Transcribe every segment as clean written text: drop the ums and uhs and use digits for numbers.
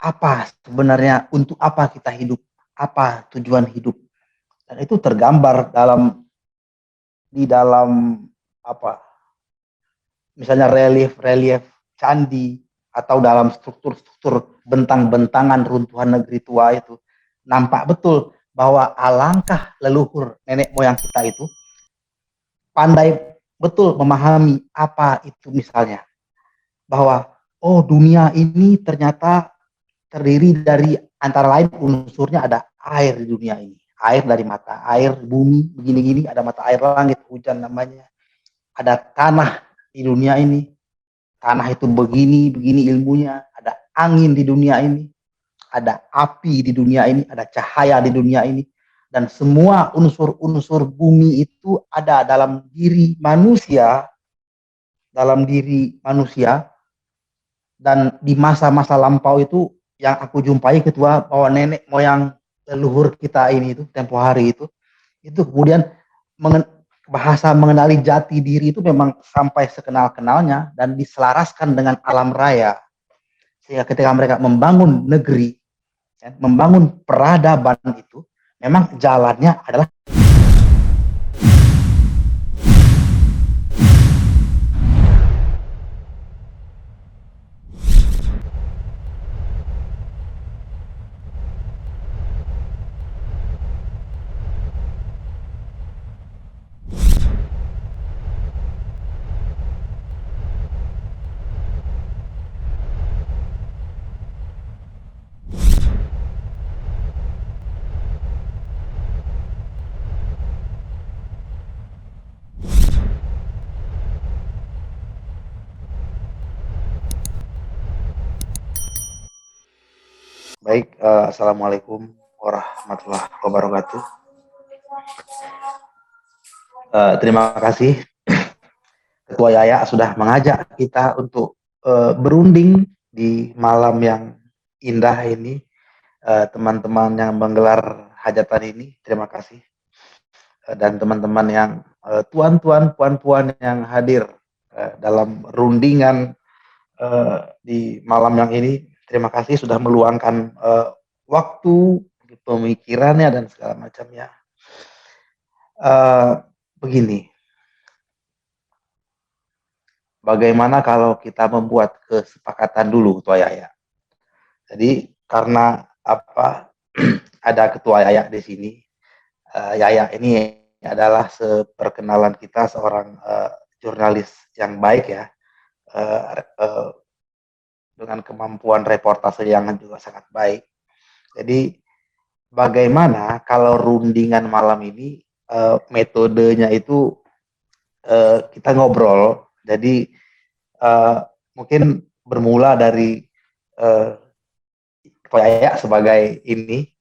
apa sebenarnya, untuk apa kita hidup, apa tujuan hidup. Dan itu tergambar di dalam apa, misalnya relief-relief candi atau dalam struktur-struktur bentang-bentangan runtuhan negeri tua itu, nampak betul bahwa alangkah leluhur nenek moyang kita itu pandai betul memahami apa itu, misalnya bahwa oh, dunia ini ternyata terdiri dari antara lain unsurnya ada air di dunia ini. Air dari mata air bumi begini-gini, ada mata air langit hujan namanya. Ada tanah di dunia ini. Tanah itu begini ilmunya. Ada angin di dunia ini. Ada api di dunia ini. Ada cahaya di dunia ini. Dan semua unsur-unsur bumi itu ada dalam diri manusia. Dalam diri manusia. Dan di masa-masa lampau itu yang aku jumpai ketua bahwa nenek moyang leluhur kita ini itu tempo hari itu kemudian bahasa mengenali jati diri itu memang sampai sekenal-kenalnya dan diselaraskan dengan alam raya, sehingga ketika mereka membangun negeri, membangun peradaban itu memang jalannya adalah baik. Assalamualaikum warahmatullahi wabarakatuh. Terima kasih Ketua Yaya sudah mengajak kita untuk berunding di malam yang indah ini. Teman-teman yang menggelar hajatan ini, terima kasih. Dan teman-teman yang tuan-tuan, puan-puan yang hadir dalam rundingan di malam yang ini, terima kasih sudah meluangkan waktu, pemikirannya dan segala macamnya. Begini, bagaimana kalau kita membuat kesepakatan dulu, Ketua Yaya? Jadi karena apa, ada Ketua Yaya di sini. Yaya ini adalah seperkenalan kita seorang jurnalis yang baik ya, dengan kemampuan reportase yang juga sangat baik. Jadi bagaimana kalau rundingan malam ini metodenya itu kita ngobrol. Jadi mungkin bermula dari Yaya sebagai ini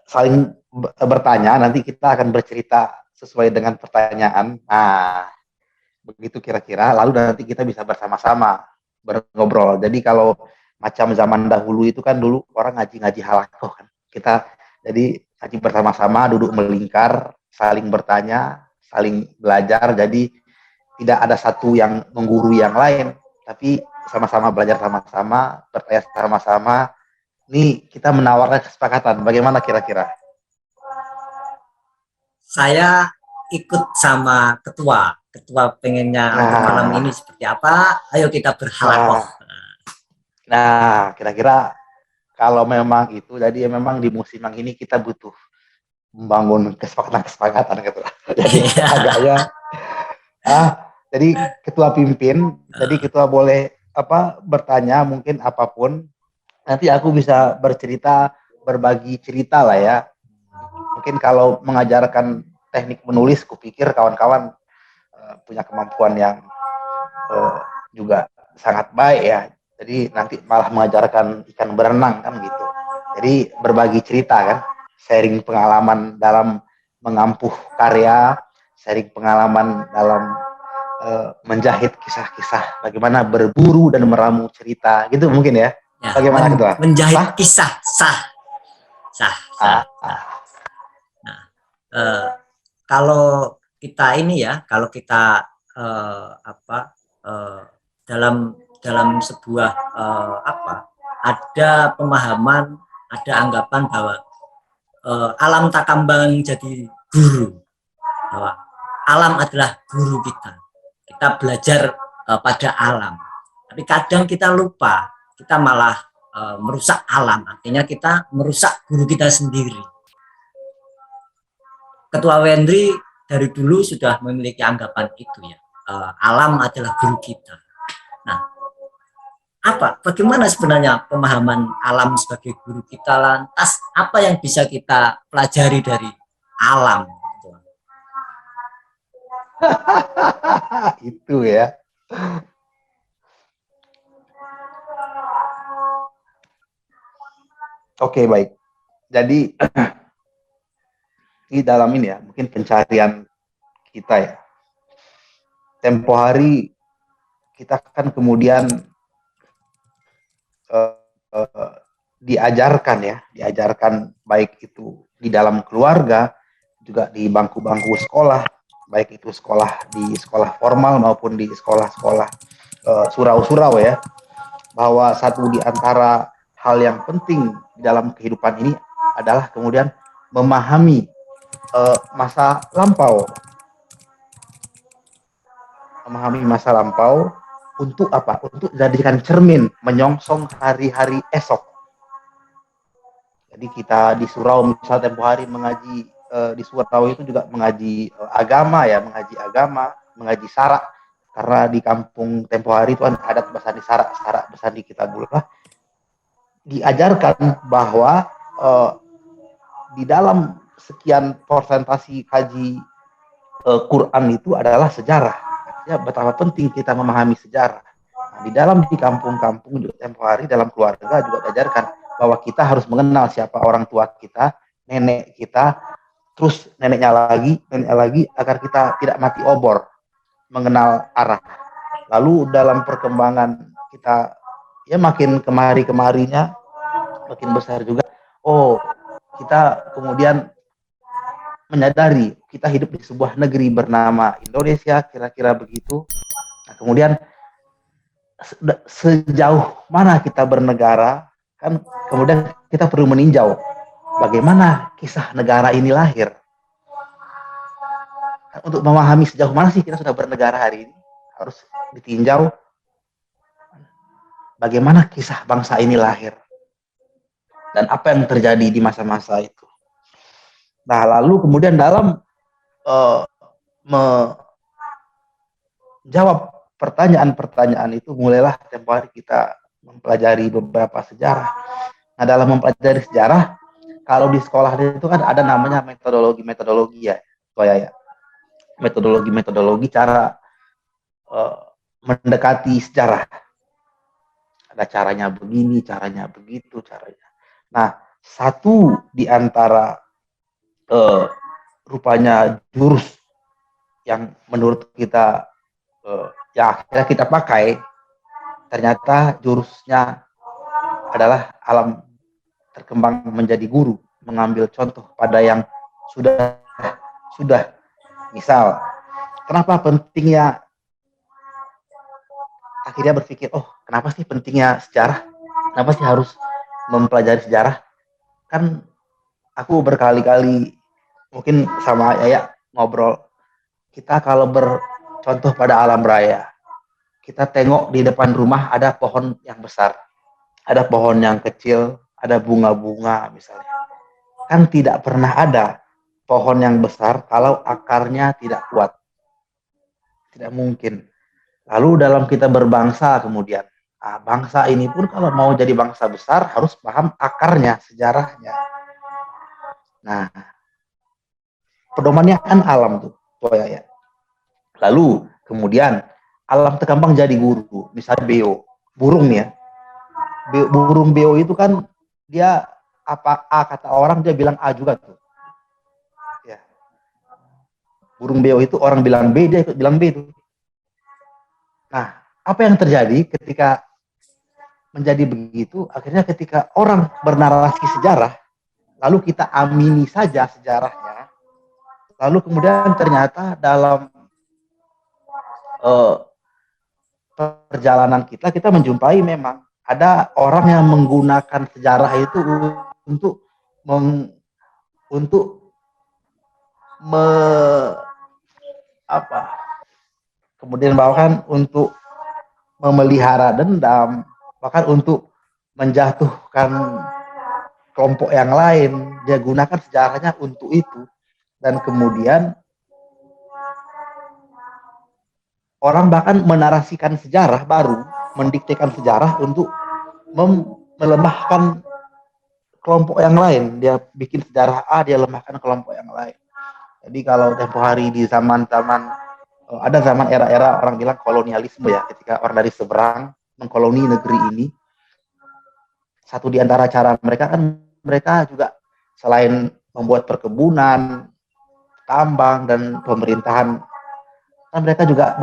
saling bertanya, nanti kita akan bercerita sesuai dengan pertanyaan. Nah, begitu kira-kira, lalu nanti kita bisa bersama-sama berngobrol. Jadi kalau macam zaman dahulu itu kan, dulu orang ngaji-ngaji halakoh kan. Kita jadi ngaji bersama-sama, duduk melingkar, saling bertanya, saling belajar. Jadi tidak ada satu yang menggurui yang lain, tapi sama-sama belajar sama-sama, bertanya sama-sama. Ini kita menawarkan kesepakatan. Bagaimana kira-kira? Saya ikut sama ketua pengennya untuk malam ini seperti apa, ayo kita berhalakoh. Nah, kira-kira kalau memang itu, jadi memang di musim yang ini kita butuh membangun kesepakatan gitu. Jadi agaknya jadi ketua pimpin, jadi ketua boleh bertanya mungkin apapun. Nanti aku bisa bercerita, berbagi cerita lah ya. Mungkin kalau mengajarkan teknik menulis, kupikir kawan-kawan punya kemampuan yang juga sangat baik ya. Jadi nanti malah mengajarkan ikan berenang kan gitu. Jadi berbagi cerita kan, sharing pengalaman dalam mengampuh karya, sharing pengalaman dalam menjahit kisah-kisah, bagaimana berburu dan meramu cerita gitu mungkin ya. Bagaimana Ketua? Menjahit kisah sah. Nah, kalau kita ini ya, kalau kita dalam sebuah ada pemahaman, ada anggapan bahwa alam tak kambang jadi guru, bahwa alam adalah guru kita. Kita belajar pada alam. Tapi kadang kita lupa, kita malah merusak alam. Artinya kita merusak guru kita sendiri. Ketua Wendri dari dulu sudah memiliki anggapan itu ya. Alam adalah guru kita. Nah, bagaimana sebenarnya pemahaman alam sebagai guru kita, lantas apa yang bisa kita pelajari dari alam? Itu ya. Oke, baik. Jadi di dalam ini ya, mungkin pencarian kita ya. Tempo hari kita kan kemudian diajarkan baik itu di dalam keluarga, juga di bangku-bangku sekolah, baik itu sekolah di sekolah formal maupun di sekolah-sekolah surau-surau ya, bahwa satu di antara hal yang penting di dalam kehidupan ini adalah kemudian memahami masa lampau, untuk apa? Untuk jadikan cermin menyongsong hari-hari esok. Jadi kita di surau misal tempo hari mengaji di surau itu juga mengaji agama, mengaji syarak, karena di kampung tempo hari itu ada bersandi syarak bersandi kitabullah. Diajarkan bahwa di dalam sekian persentasi kaji Quran itu adalah sejarah. Ya, betapa penting kita memahami sejarah. Nah, di kampung-kampung juga tempo hari dalam keluarga juga diajarkan bahwa kita harus mengenal siapa orang tua kita, nenek kita, terus neneknya lagi, agar kita tidak mati obor, mengenal arah. Lalu dalam perkembangan kita ya makin kemarinya makin besar juga, kita kemudian menyadari kita hidup di sebuah negeri bernama Indonesia, kira-kira begitu. Nah, kemudian sejauh mana kita bernegara, kan kemudian kita perlu meninjau bagaimana kisah negara ini lahir. Untuk memahami sejauh mana sih kita sudah bernegara hari ini, harus ditinjau bagaimana kisah bangsa ini lahir dan apa yang terjadi di masa-masa itu. Nah, lalu kemudian dalam menjawab pertanyaan-pertanyaan itu, mulailah tempo hari kita mempelajari beberapa sejarah. Nah, dalam mempelajari sejarah, kalau di sekolah itu kan ada namanya metodologi ya, ya. Metodologi cara mendekati sejarah. Ada caranya begini, caranya begitu, caranya. Nah, satu di antara rupanya jurus yang menurut kita yang akhirnya kita pakai, ternyata jurusnya adalah alam terkembang menjadi guru, mengambil contoh pada yang sudah. Misal, kenapa pentingnya, akhirnya berpikir, kenapa sih pentingnya sejarah? Kenapa sih harus mempelajari sejarah? Kan aku berkali-kali mungkin sama Yaya ngobrol, kita kalau bercontoh pada alam raya, kita tengok di depan rumah ada pohon yang besar, ada pohon yang kecil, ada bunga-bunga misalnya. Kan tidak pernah ada pohon yang besar kalau akarnya tidak kuat. Tidak mungkin. Lalu dalam kita berbangsa kemudian, bangsa ini pun kalau mau jadi bangsa besar harus paham akarnya, sejarahnya. Nah, pedomannya kan alam tuh, ya. Lalu kemudian alam terkembang jadi guru, misalnya beo, burung ya. Burung beo itu kan dia apa A kata orang dia bilang A juga tuh. Ya. Burung beo itu orang bilang B dia ikut bilang B tuh. Nah, apa yang terjadi ketika menjadi begitu? Akhirnya ketika orang bernarasi sejarah, lalu kita amini saja sejarahnya, lalu kemudian ternyata dalam perjalanan kita menjumpai memang ada orang yang menggunakan sejarah itu untuk untuk me, apa kemudian bahkan untuk memelihara dendam, bahkan untuk menjatuhkan kelompok yang lain. Dia gunakan sejarahnya untuk itu, dan kemudian orang bahkan menarasikan sejarah baru, mendiktekan sejarah untuk melemahkan kelompok yang lain. Dia bikin sejarah A, dia lemahkan kelompok yang lain. Jadi kalau tempo hari di zaman-zaman ada zaman era-era orang bilang kolonialisme ya, ketika orang dari seberang mengkoloni negeri ini, satu di antara cara mereka kan mereka juga selain membuat perkebunan, tambang dan pemerintahan, kan mereka juga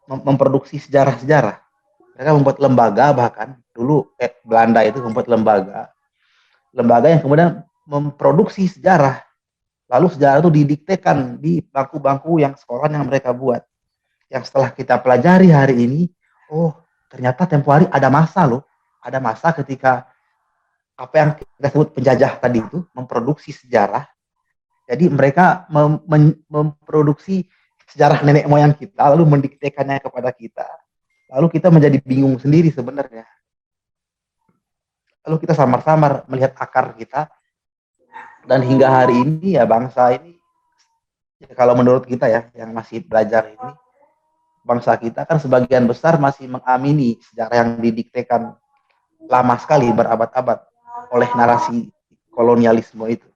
memproduksi sejarah-sejarah. Mereka membuat lembaga, bahkan dulu Belanda itu membuat lembaga yang kemudian memproduksi sejarah. Lalu sejarah itu didiktekan di bangku-bangku yang sekolah yang mereka buat. Yang setelah kita pelajari hari ini, oh ternyata tempo hari ada masa loh. Ada masa ketika apa yang kita sebut penjajah tadi itu memproduksi sejarah. Jadi mereka memproduksi sejarah nenek moyang kita, lalu mendiktekannya kepada kita. Lalu kita menjadi bingung sendiri sebenarnya. Lalu kita samar-samar melihat akar kita, dan hingga hari ini ya bangsa ini, ya kalau menurut kita ya yang masih belajar ini, bangsa kita kan sebagian besar masih mengamini sejarah yang didiktekan lama sekali, berabad-abad, oleh narasi kolonialisme itu.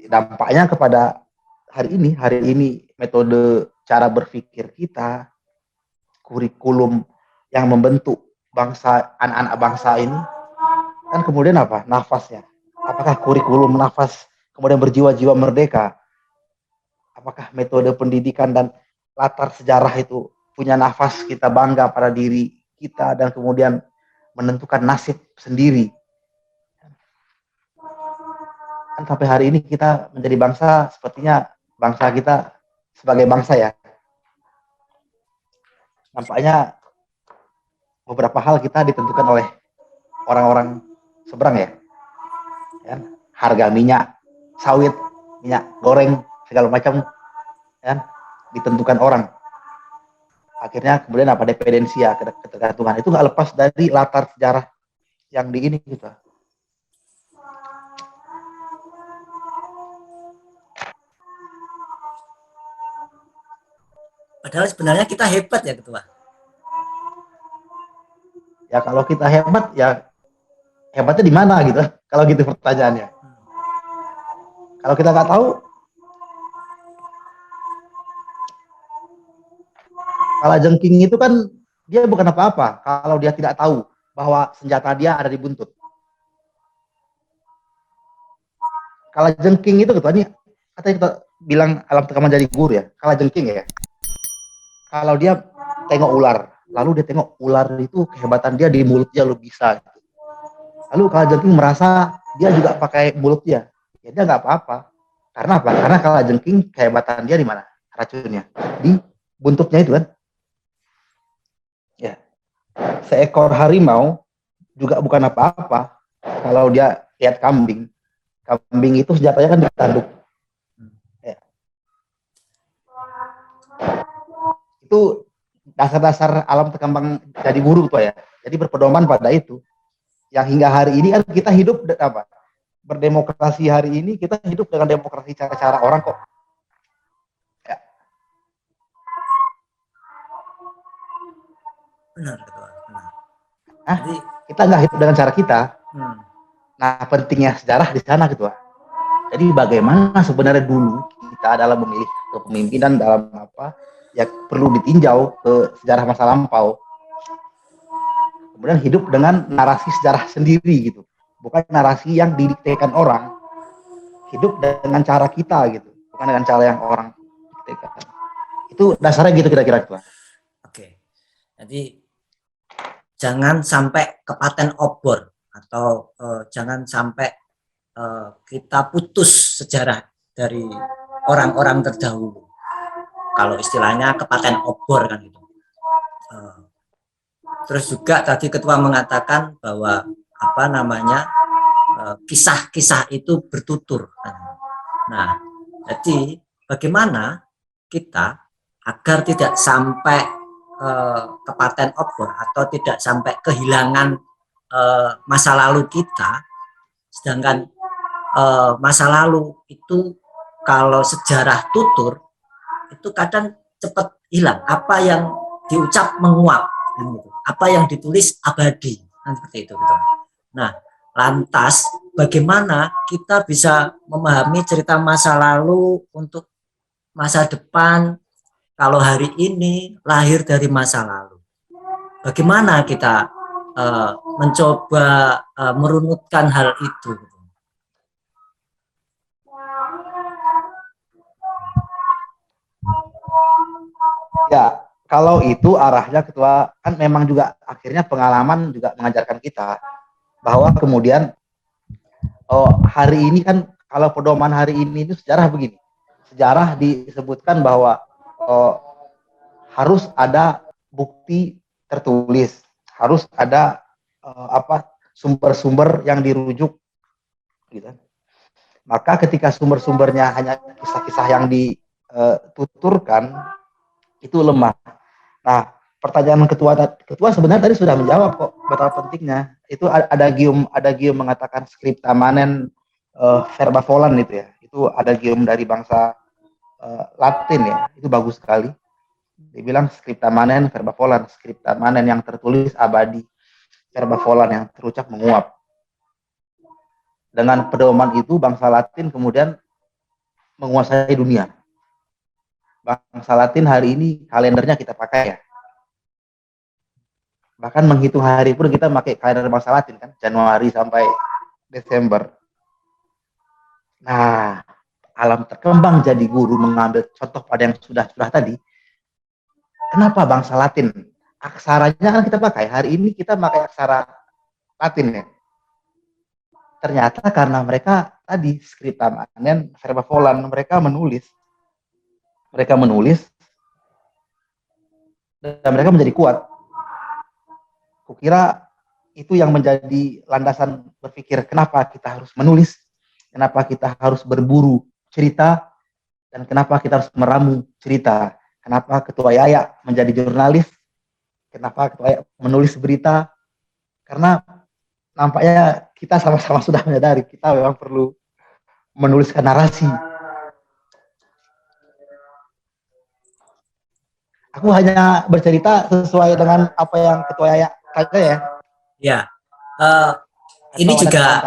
Dampaknya kepada hari ini metode cara berpikir kita, kurikulum yang membentuk bangsa, anak-anak bangsa ini, kan kemudian apa? Nafasnya. Apakah kurikulum nafas kemudian berjiwa-jiwa merdeka? Apakah metode pendidikan dan latar sejarah itu punya nafas kita bangga pada diri kita dan kemudian menentukan nasib sendiri? Kan sampai hari ini kita menjadi bangsa, sepertinya bangsa kita sebagai bangsa ya, nampaknya beberapa hal kita ditentukan oleh orang-orang seberang ya. Harga minyak sawit, minyak goreng, segala macam kan ditentukan orang. Akhirnya kemudian apa, dependensi ya, ketergantungan itu nggak lepas dari latar sejarah yang di ini gitu. Padahal sebenarnya kita hebat ya Ketua. Ya kalau kita hebat ya hebatnya di mana gitu, kalau gitu pertanyaannya. Kalau kita nggak tahu, kalajengking itu kan dia bukan apa-apa kalau dia tidak tahu bahwa senjata dia ada di buntut. Kalajengking itu katanya kita bilang alam tekaman jadi guru ya, kalajengking ya. Kalau dia tengok ular, lalu dia tengok ular itu kehebatan dia di mulutnya lo bisa. Lalu kalajengking merasa dia juga pakai mulutnya, ya dia nggak apa-apa. Karena apa? Karena kalajengking kehebatan dia di mana? Racunnya di buntutnya itu kan. Ya, seekor harimau juga bukan apa-apa kalau dia lihat kambing. Kambing itu senjatanya kan ditanduk. Ya. Itu dasar-dasar alam terkembang jadi guru tuh ya. Jadi berpedoman pada itu. Yang hingga hari ini kan kita hidup apa? Berdemokrasi hari ini kita hidup dengan demokrasi cara-cara orang kok. Ya. Benar Ketua. Benar. Jadi kita nggak hidup dengan cara kita. Nah pentingnya sejarah di sana Ketua. Jadi bagaimana sebenarnya dulu kita dalam memilih kepemimpinan dalam apa ya perlu ditinjau ke sejarah masa lampau. Kemudian hidup dengan narasi sejarah sendiri gitu, bukan narasi yang didiktekan orang. Hidup dengan cara kita gitu, bukan dengan cara yang orang diktekan. Itu dasarnya gitu kira-kira Ketua. Oke. Jadi jangan sampai kepaten obor atau jangan sampai kita putus sejarah dari orang-orang terdahulu. Kalau istilahnya kepaten obor kan itu. Terus juga tadi ketua mengatakan bahwa apa namanya kisah-kisah itu bertutur. Nah, jadi bagaimana kita agar tidak sampai kepaten obor atau tidak sampai kehilangan masa lalu kita, sedangkan masa lalu itu kalau sejarah tutur itu kadang cepat hilang. Apa yang diucap menguap, gitu. Apa yang ditulis abadi, kan seperti itu. Gitu. Nah, lantas bagaimana kita bisa memahami cerita masa lalu untuk masa depan kalau hari ini lahir dari masa lalu? Bagaimana kita mencoba merunutkan hal itu? Ya, kalau itu arahnya ketua kan memang juga akhirnya pengalaman juga mengajarkan kita bahwa kemudian hari ini kan kalau pedoman hari ini itu sejarah begini. Sejarah disebutkan bahwa harus ada bukti tertulis, harus ada sumber-sumber yang dirujuk gitu. Maka ketika sumber-sumbernya hanya kisah-kisah yang dituturkan itu lemah. Nah, pertanyaan ketua sebenarnya tadi sudah menjawab kok betapa pentingnya. Itu ada Gium mengatakan scripta manen verba volan itu ya. Itu ada Gium dari bangsa Latin ya. Itu bagus sekali. Dia bilang scripta manen verba volan, scripta manen yang tertulis abadi, verba volan yang terucap menguap. Dengan pedoman itu bangsa Latin kemudian menguasai dunia. Bangsa Latin hari ini kalendernya kita pakai ya. Bahkan menghitung hari pun kita pakai kalender bangsa Latin kan, Januari sampai Desember. Nah, alam terkembang jadi guru mengambil contoh pada yang sudah tadi. Kenapa bangsa Latin? Aksaranya kan kita pakai. Hari ini kita pakai aksara Latin ya. Ternyata karena mereka tadi scripta manen verba volan, mereka menulis dan mereka menjadi kuat. Kukira itu yang menjadi landasan berpikir kenapa kita harus menulis, kenapa kita harus berburu cerita, dan kenapa kita harus meramu cerita. Kenapa Ketua Yaya menjadi jurnalis, kenapa Ketua Yaya menulis berita, karena nampaknya kita sama-sama sudah menyadari kita memang perlu menuliskan narasi. Aku hanya bercerita sesuai dengan apa yang Ketua Yaya kata ya. Ya, ini juga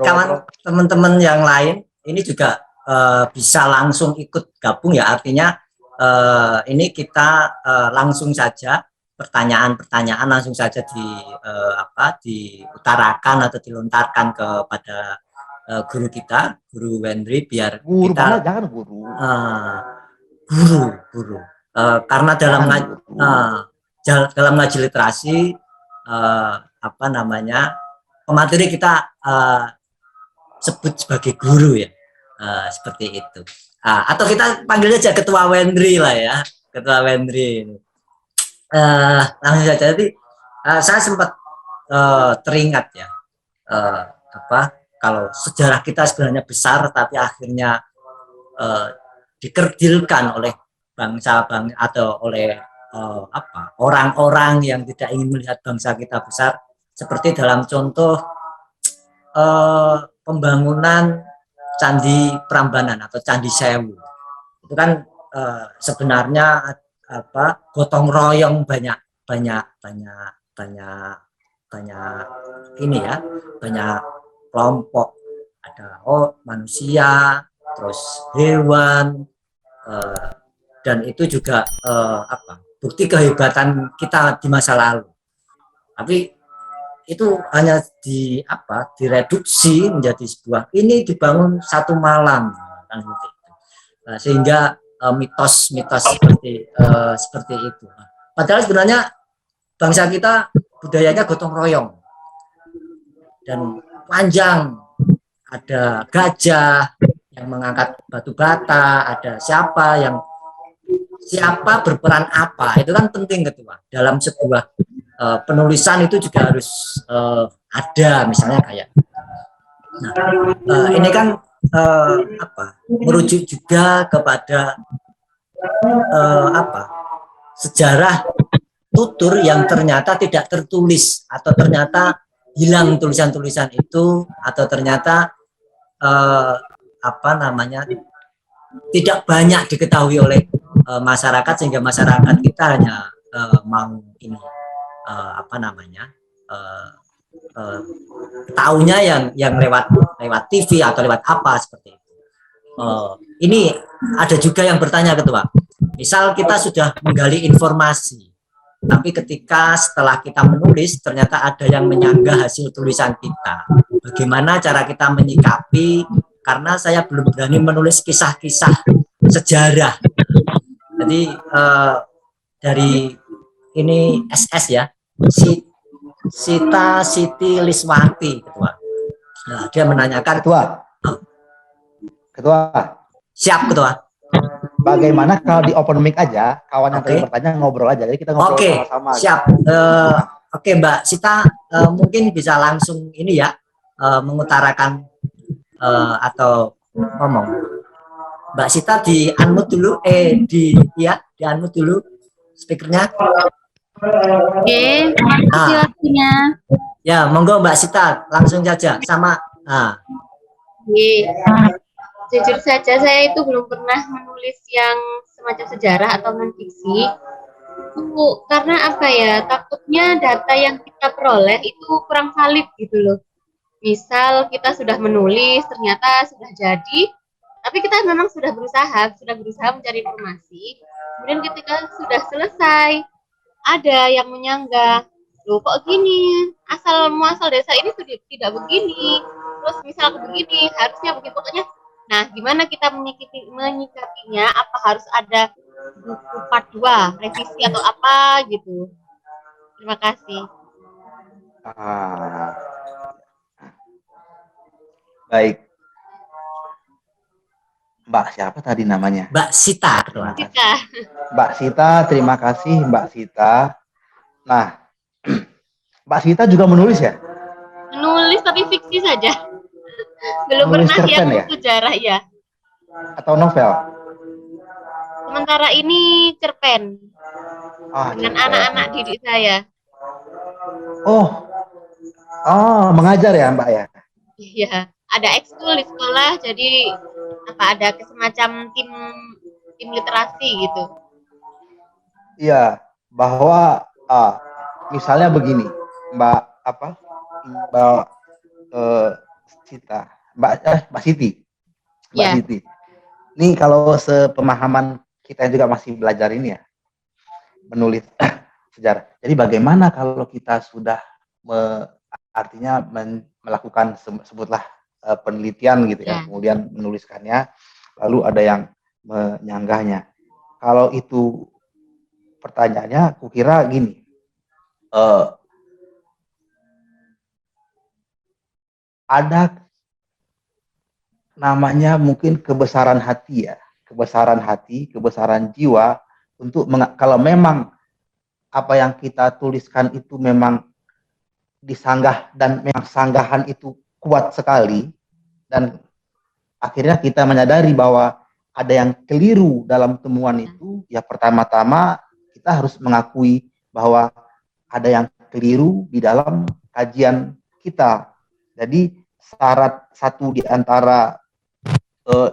kawan teman-teman yang lain ini juga bisa langsung ikut gabung ya. Artinya ini kita langsung saja pertanyaan-pertanyaan langsung saja diutarakan atau dilontarkan kepada guru kita, Guru Wendri, biar guru kita jangan guru. Guru. Karena dalam ngaji literasi pemateri kita sebut sebagai guru ya, seperti itu. Atau kita panggil aja Ketua Wendri lah ya, Ketua Wendri. Langsung saja. Jadi saya sempat teringat ya, kalau sejarah kita sebenarnya besar, tapi akhirnya dikerdilkan oleh bangsa atau oleh orang-orang yang tidak ingin melihat bangsa kita besar, seperti dalam contoh pembangunan Candi Prambanan atau Candi Sewu. Itu kan sebenarnya gotong royong banyak ini ya, banyak kelompok, ada manusia, terus hewan, dan itu juga bukti kehebatan kita di masa lalu. Tapi itu hanya direduksi menjadi sebuah ini dibangun satu malam kan gitu. Sehingga mitos-mitos seperti itu. Padahal sebenarnya bangsa kita budayanya gotong royong dan panjang. Ada gajah yang mengangkat batu bata, ada siapa berperan apa, itu kan penting Ketua dalam sebuah penulisan itu juga harus ada, misalnya kayak. Nah, ini kan merujuk juga kepada sejarah tutur yang ternyata tidak tertulis, atau ternyata hilang tulisan-tulisan itu, atau ternyata tidak banyak diketahui oleh masyarakat, sehingga masyarakat kita hanya mau ini taunya yang lewat TV atau lewat apa seperti itu. Ini ada juga yang bertanya, Ketua. Misal kita sudah menggali informasi, tapi ketika setelah kita menulis ternyata ada yang menyanggah hasil tulisan kita. Bagaimana cara kita menyikapi? Karena saya belum berani menulis kisah-kisah sejarah. Jadi dari ini SS ya, Sita Siti Liswati, Ketua. Nah, dia menanyakan. Ketua. Siap, Ketua. Bagaimana kalau di open mic aja, kawan yang tadi bertanya ngobrol aja, jadi kita ngobrol sama-sama. Siap. Oke, Mbak Sita, mungkin bisa langsung ini ya, mengutarakan atau ngomong. Mbak Sita di unmute dulu, di unmute dulu speakernya. Oke, makasih waktunya. Ya, monggo Mbak Sita, langsung saja sama. Jujur saja saya itu belum pernah menulis yang semacam sejarah atau non-fiksi. Karena apa ya, takutnya data yang kita peroleh itu kurang valid gitu loh. Misal kita sudah menulis, ternyata sudah jadi, tapi kita memang sudah berusaha mencari informasi. Kemudian ketika sudah selesai, ada yang menyanggah, loh kok gini, asal muasal desa ini sudah tidak begini, terus misal begini, harusnya begini, pokoknya. Nah, gimana kita menyikapinya? Apa harus ada buku part 2, revisi atau apa gitu? Terima kasih. Baik. Mbak siapa tadi namanya? Mbak Sita. Mbak Sita, terima kasih Mbak Sita. Nah, Mbak Sita juga menulis ya? Menulis tapi fiksi saja. Belum menulis pernah yang ya? sejarah ya. Atau novel? Sementara ini cerpen. Dengan anak-anak didik saya. Mengajar ya Mbak ya? Iya, ada ekskul di sekolah, jadi ada semacam tim literasi gitu. Iya, bahwa misalnya begini, Mbak Sita, Mbak Siti. Siti. Ini kalau sepemahaman kita juga masih belajar ini ya, menulis sejarah. Jadi bagaimana kalau kita sudah artinya melakukan sebutlah penelitian gitu ya, kemudian menuliskannya, lalu ada yang menyanggahnya. Kalau itu pertanyaannya, kukira gini, ada namanya mungkin kebesaran hati ya, kebesaran jiwa untuk kalau memang apa yang kita tuliskan itu memang disanggah dan memang sanggahan itu kuat sekali, dan akhirnya kita menyadari bahwa ada yang keliru dalam temuan itu, ya pertama-tama kita harus mengakui bahwa ada yang keliru di dalam kajian kita. Jadi syarat satu di antara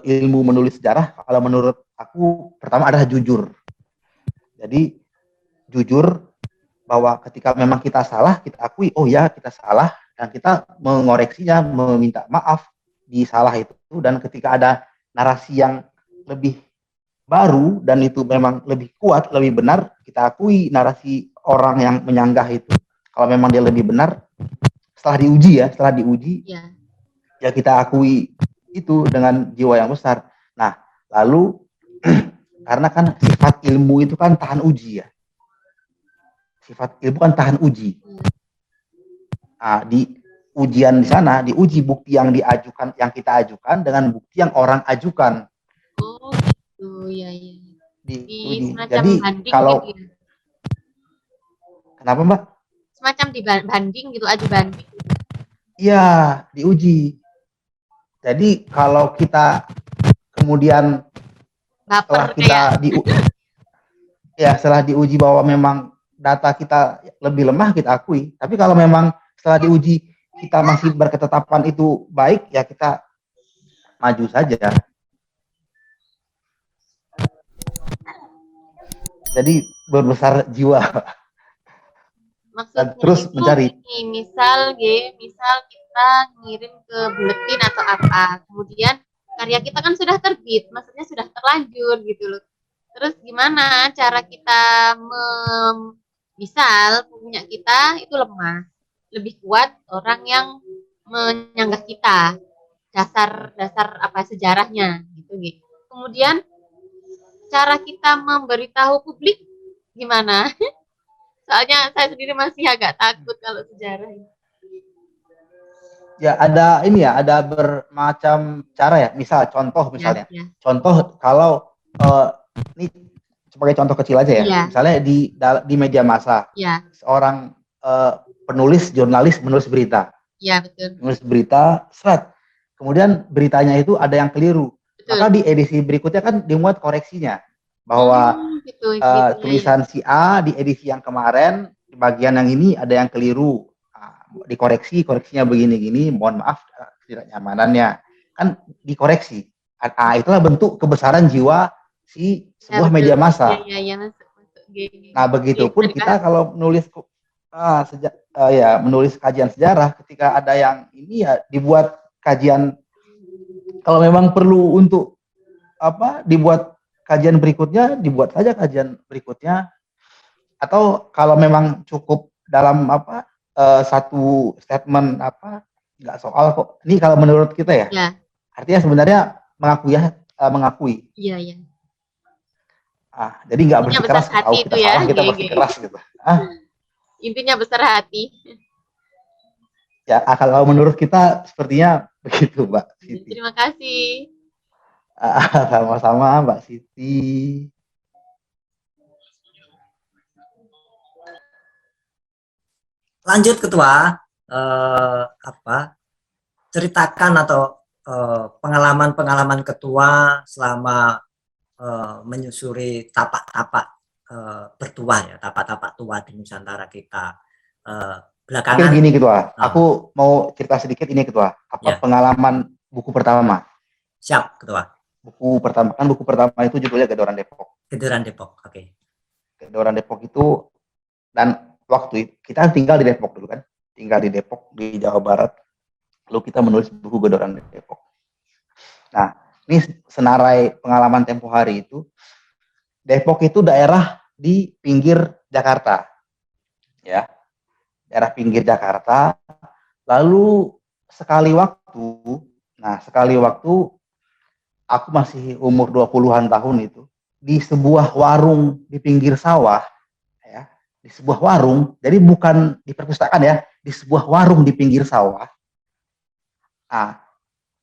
ilmu menulis sejarah, kalau menurut aku, pertama adalah jujur. Jadi jujur bahwa ketika memang kita salah, kita akui, oh ya kita salah, dan kita mengoreksinya, meminta maaf di salah itu. Dan ketika ada narasi yang lebih baru dan itu memang lebih kuat, lebih benar, kita akui narasi orang yang menyanggah itu. Kalau memang dia lebih benar, setelah diuji ya kita akui itu dengan jiwa yang besar. Nah, lalu karena kan sifat ilmu itu kan tahan uji ya. Sifat ilmu kan tahan uji. Nah, di ujian di sana diuji bukti yang diajukan, yang kita ajukan dengan bukti yang orang ajukan. Oh, gitu ya. Jadi kalau gitu ya. Kenapa Mbak? semacam dibanding gitu, adu banding. Iya, diuji. Jadi kalau kita kemudian setelah Baper kita kayak setelah diuji bahwa memang data kita lebih lemah, kita akui. Tapi kalau memang setelah diuji kita masih berketetapan itu baik, ya kita maju saja. Jadi berbesar jiwa dan maksudnya terus itu mencari. gini, misal kita ngirim ke buletin atau apa, kemudian karya kita kan sudah terbit, maksudnya sudah terlanjur gitu loh. Terus gimana cara kita misal punya kita itu lemah, lebih kuat orang yang menyanggah kita, dasar apa sejarahnya gitu gitu. Kemudian cara kita memberitahu publik gimana? Soalnya saya sendiri masih agak takut kalau sejarah. Ya ada ini ya, ada bermacam cara ya. Misal contoh misalnya. Ya. Contoh kalau ini sebagai contoh kecil aja ya. Iya. Misalnya di media massa. Ya. Seorang penulis, jurnalis menulis berita. Iya, betul. Menulis berita, seret. Kemudian beritanya itu ada yang keliru. Betul. Maka di edisi berikutnya kan dimuat koreksinya. Bahwa gitu, tulisan si A di edisi yang kemarin, di bagian yang ini ada yang keliru. Koreksinya begini-gini, mohon maaf tidak nyamanannya. Kan dikoreksi. Itulah bentuk kebesaran jiwa si sebuah media massa. Nah, begitupun kita kalau menulis menulis kajian sejarah, ketika ada yang ini ya dibuat kajian, kalau memang perlu untuk dibuat kajian berikutnya, dibuat saja kajian berikutnya. Atau kalau memang cukup dalam satu statement nggak soal kok. Ini kalau menurut kita ya. Artinya sebenarnya mengakui. Iya. Jadi nggak bersikeras tahu kita salah, kita bersikeras gitu. Intinya besar hati. Ya, kalau menurut kita sepertinya begitu, Mbak Siti. Terima kasih. Sama-sama, Mbak Siti. Lanjut Ketua, ceritakan atau pengalaman Ketua selama menyusuri tapak-tapak bertuah ya, tapak-tapak tua di Nusantara kita. Belakangan gini Ketua, aku mau cerita sedikit ini Ketua. Pengalaman buku pertama? Siap Ketua. Buku pertama itu judulnya Gedoran Depok. Gedoran Depok, oke. Gedoran Depok itu, dan waktu itu kita tinggal di Depok dulu kan, tinggal di Depok di Jawa Barat. Lalu kita menulis buku Gedoran Depok. Nah, ini senarai pengalaman tempo hari itu. Depok itu daerah di pinggir Jakarta, ya, daerah pinggir Jakarta. Lalu sekali waktu aku masih umur 20-an tahun itu, di sebuah warung di pinggir sawah, ya, di sebuah warung, jadi bukan di perpustakaan ya, di sebuah warung di pinggir sawah.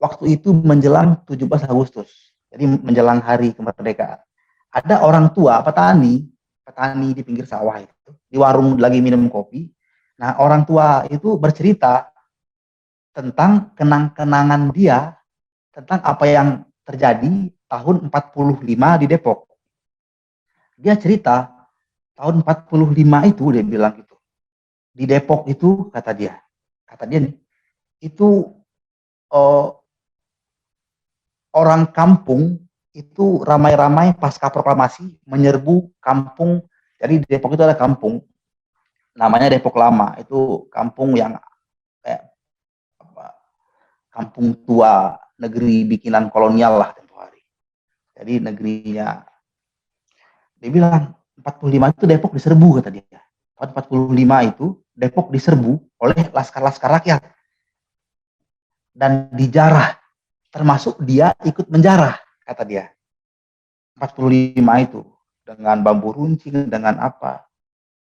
Waktu itu menjelang 17 Agustus, jadi menjelang hari kemerdekaan. Ada orang tua, petani di pinggir sawah itu, di warung lagi minum kopi. Nah, orang tua itu bercerita tentang kenang-kenangan dia, tentang apa yang terjadi tahun 45 di Depok. Dia cerita, tahun 45 itu, dia bilang gitu. Di Depok itu, kata dia nih, itu orang kampung itu ramai-ramai pasca proklamasi menyerbu kampung. Jadi di Depok itu ada kampung namanya Depok Lama, itu kampung yang kampung tua, negeri bikinan kolonial lah tempo hari. Jadi negerinya, dia bilang 45 itu Depok diserbu, kata dia. Tahun 45 itu Depok diserbu oleh laskar-laskar rakyat dan dijarah, termasuk dia ikut menjarah, kata dia. 45 itu dengan bambu runcing, dengan apa.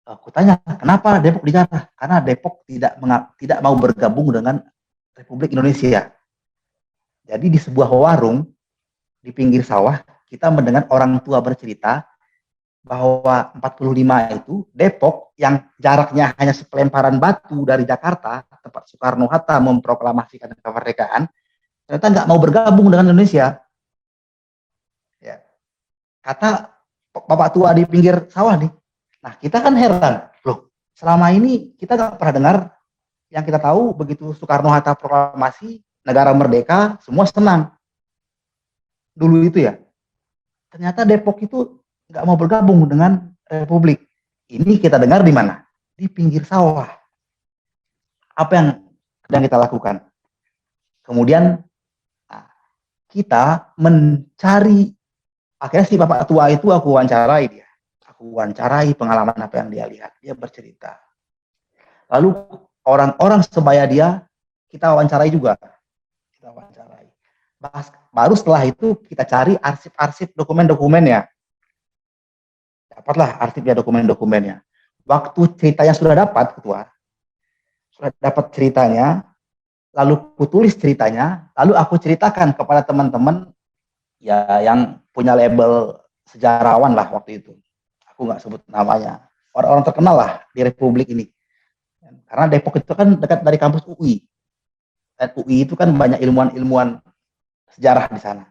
Aku tanya, kenapa Depok dijarah? Karena Depok tidak mau bergabung dengan Republik Indonesia. Jadi di sebuah warung di pinggir sawah, kita mendengar orang tua bercerita bahwa 45 itu Depok yang jaraknya hanya sepelemparan batu dari Jakarta, tempat Soekarno-Hatta memproklamasikan kemerdekaan, ternyata nggak mau bergabung dengan Indonesia. Ya. Kata bapak tua di pinggir sawah nih. Nah, kita kan heran, loh, selama ini kita nggak pernah dengar, yang kita tahu begitu Soekarno-Hatta proklamasi negara merdeka, semua senang. Dulu itu ya. Ternyata Depok itu nggak mau bergabung dengan Republik. Ini kita dengar di mana? Di pinggir sawah. Apa yang sedang kita lakukan? Kemudian kita mencari, akhirnya si bapak tua itu aku wawancarai dia. Aku wawancarai pengalaman apa yang dia lihat. Dia bercerita. Lalu orang-orang sebaya dia kita wawancarai juga. Kita wawancarai. Baru setelah itu kita cari arsip-arsip dokumen-dokumennya. Dapatlah arsipnya, dokumen-dokumennya. Waktu ceritanya sudah dapat, ketua, sudah dapat ceritanya, lalu aku tulis ceritanya, lalu aku ceritakan kepada teman-teman ya yang punya label sejarawan lah waktu itu. Aku nggak sebut namanya. Orang-orang terkenal lah di Republik ini. Karena Depok itu kan dekat dari kampus UI. Dan UI itu kan banyak ilmuwan-ilmuwan sejarah di sana.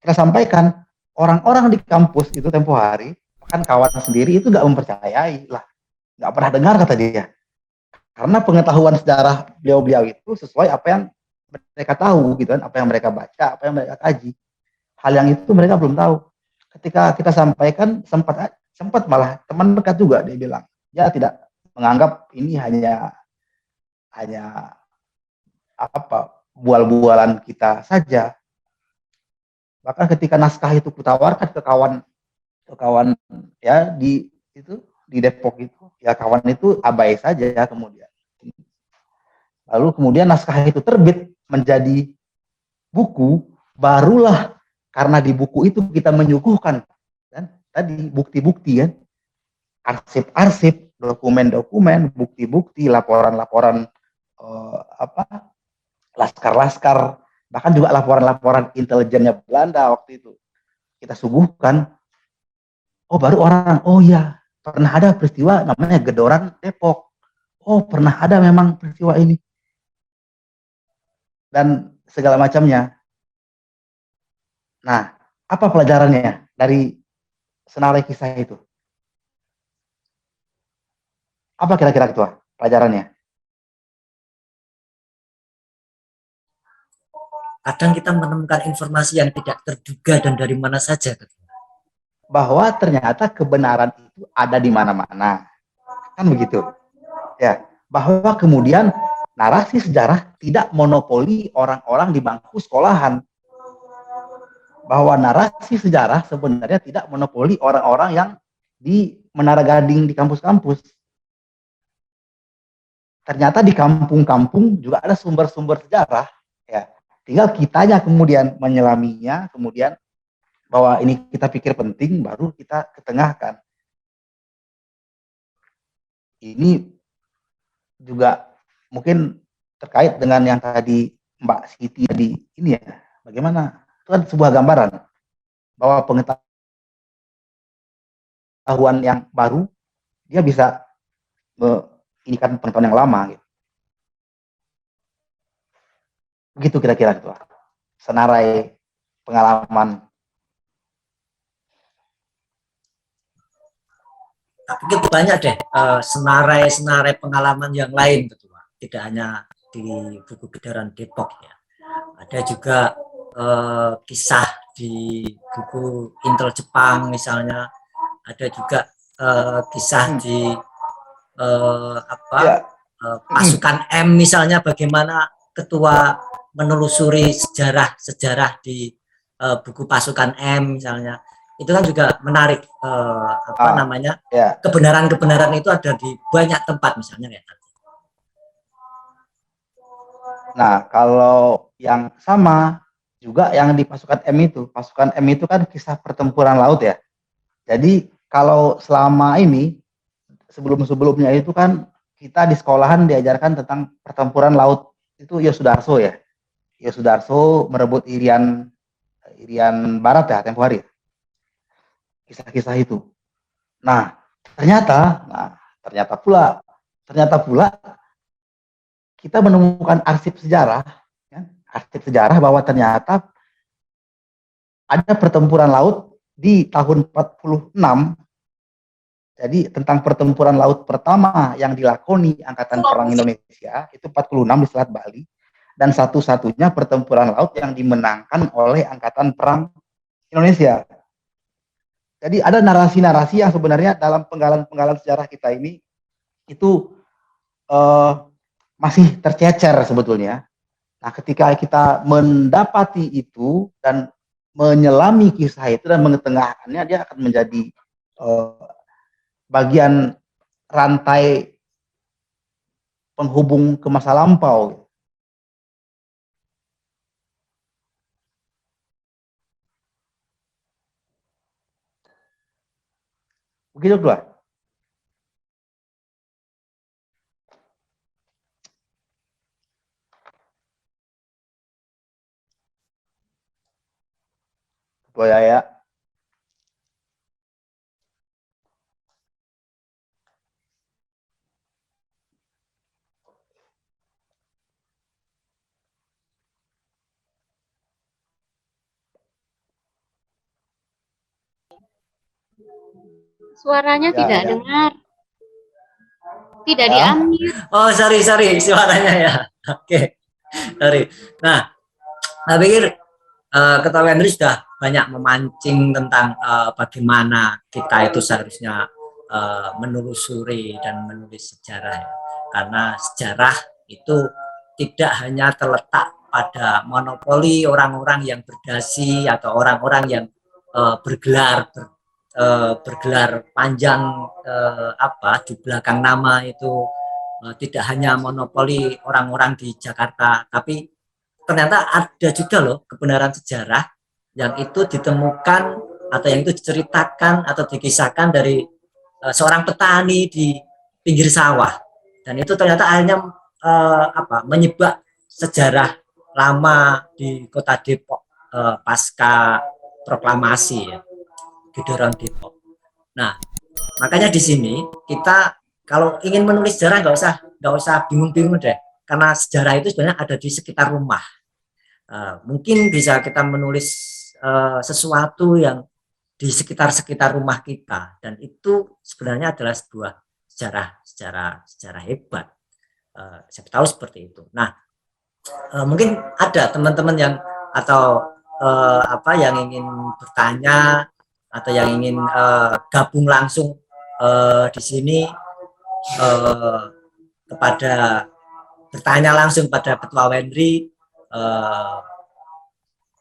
Kita sampaikan, orang-orang di kampus itu tempo hari, kan kawan sendiri itu nggak mempercayai lah, nggak pernah dengar kata dia, karena pengetahuan sejarah beliau-beliau itu sesuai apa yang mereka tahu gitu kan, apa yang mereka baca, apa yang mereka kaji. Hal yang itu mereka belum tahu. Ketika kita sampaikan, sempat malah teman dekat juga dia bilang, ya tidak menganggap ini hanya apa bual-bualan kita saja. Bahkan ketika naskah itu kutawarkan ke kawan ya di Depok itu, ya kawan itu abai saja ya. Kemudian lalu kemudian naskah itu terbit menjadi buku, barulah karena di buku itu kita menyuguhkan kan tadi bukti-bukti kan, arsip-arsip, dokumen-dokumen, bukti-bukti, laporan-laporan laskar-laskar, bahkan juga laporan-laporan intelijennya Belanda waktu itu kita suguhkan. Oh, baru orang, oh ya, pernah ada peristiwa namanya Gedoran Depok. Oh, pernah ada memang peristiwa ini. Dan segala macamnya. Nah, apa pelajarannya dari senarai kisah itu? Apa kira-kira ketua pelajarannya? Kadang kita menemukan informasi yang tidak terduga dan dari mana saja. Bahwa ternyata kebenaran itu ada di mana-mana. Kan begitu. Ya, bahwa kemudian narasi sejarah tidak monopoli orang-orang di bangku sekolahan. Bahwa narasi sejarah sebenarnya tidak monopoli orang-orang yang di Menara Gading di kampus-kampus. Ternyata di kampung-kampung juga ada sumber-sumber sejarah. Ya, tinggal kitanya kemudian menyelaminya, kemudian bahwa ini kita pikir penting, baru kita ketengahkan. Ini juga mungkin terkait dengan yang tadi Mbak Siti tadi ini ya, bagaimana itu kan sebuah gambaran bahwa pengetahuan yang baru dia bisa ini kan pengetahuan yang lama gitu. Begitu kira-kira itu senarai pengalaman. Tapi kita banyak deh senarai pengalaman yang lain, ketua. Tidak hanya di buku Gedoran Depok ya. Ada juga kisah di buku Intel Jepang misalnya. Ada juga kisah di pasukan M misalnya, bagaimana ketua menelusuri sejarah di buku pasukan M misalnya. Itu kan juga menarik, kebenaran-kebenaran itu ada di banyak tempat misalnya kayak tadi. Nah, kalau yang sama juga yang di pasukan M itu kan kisah pertempuran laut ya. Jadi kalau selama ini sebelum-sebelumnya itu kan kita di sekolahan diajarkan tentang pertempuran laut itu Yosudarso ya. Yosudarso merebut Irian Barat ya tempo hari. Kisah-kisah itu. Nah, ternyata pula kita menemukan arsip sejarah bahwa ternyata ada pertempuran laut di tahun 46. Jadi tentang pertempuran laut pertama yang dilakoni Angkatan Perang Indonesia itu 46 di Selat Bali, dan satu-satunya pertempuran laut yang dimenangkan oleh Angkatan Perang Indonesia. Jadi ada narasi-narasi yang sebenarnya dalam penggalan-penggalan sejarah kita ini itu masih tercecer sebetulnya. Nah, ketika kita mendapati itu dan menyelami kisah itu dan mengetengahkannya, dia akan menjadi bagian rantai penghubung ke masa lampau. Begitu dua. Dua ya. Suaranya Ya, tidak ya. dengar. Tidak Ya. diambil. Oh, sorry suaranya ya. Oke, sorry. Nah, saya pikir Ketua Henry sudah banyak memancing tentang bagaimana kita itu seharusnya menelusuri dan menulis sejarah ya. Karena sejarah itu tidak hanya terletak pada monopoli orang-orang yang berdasi atau orang-orang yang bergelar panjang di belakang nama itu, tidak hanya monopoli orang-orang di Jakarta, tapi ternyata ada juga loh kebenaran sejarah yang itu ditemukan atau yang itu diceritakan atau dikisahkan dari seorang petani di pinggir sawah, dan itu ternyata akhirnya menyebab sejarah lama di kota Depok pasca proklamasi ya, Gedorong Depok. Nah, makanya di sini kita kalau ingin menulis sejarah nggak usah bingung-bingung deh, karena sejarah itu sebenarnya ada di sekitar rumah. Mungkin bisa kita menulis sesuatu yang di sekitar rumah kita, dan itu sebenarnya adalah sebuah sejarah hebat. Saya tahu seperti itu. Nah, mungkin ada teman-teman yang atau yang ingin bertanya atau yang ingin gabung langsung di sini kepada bertanya langsung pada Ketua Henry,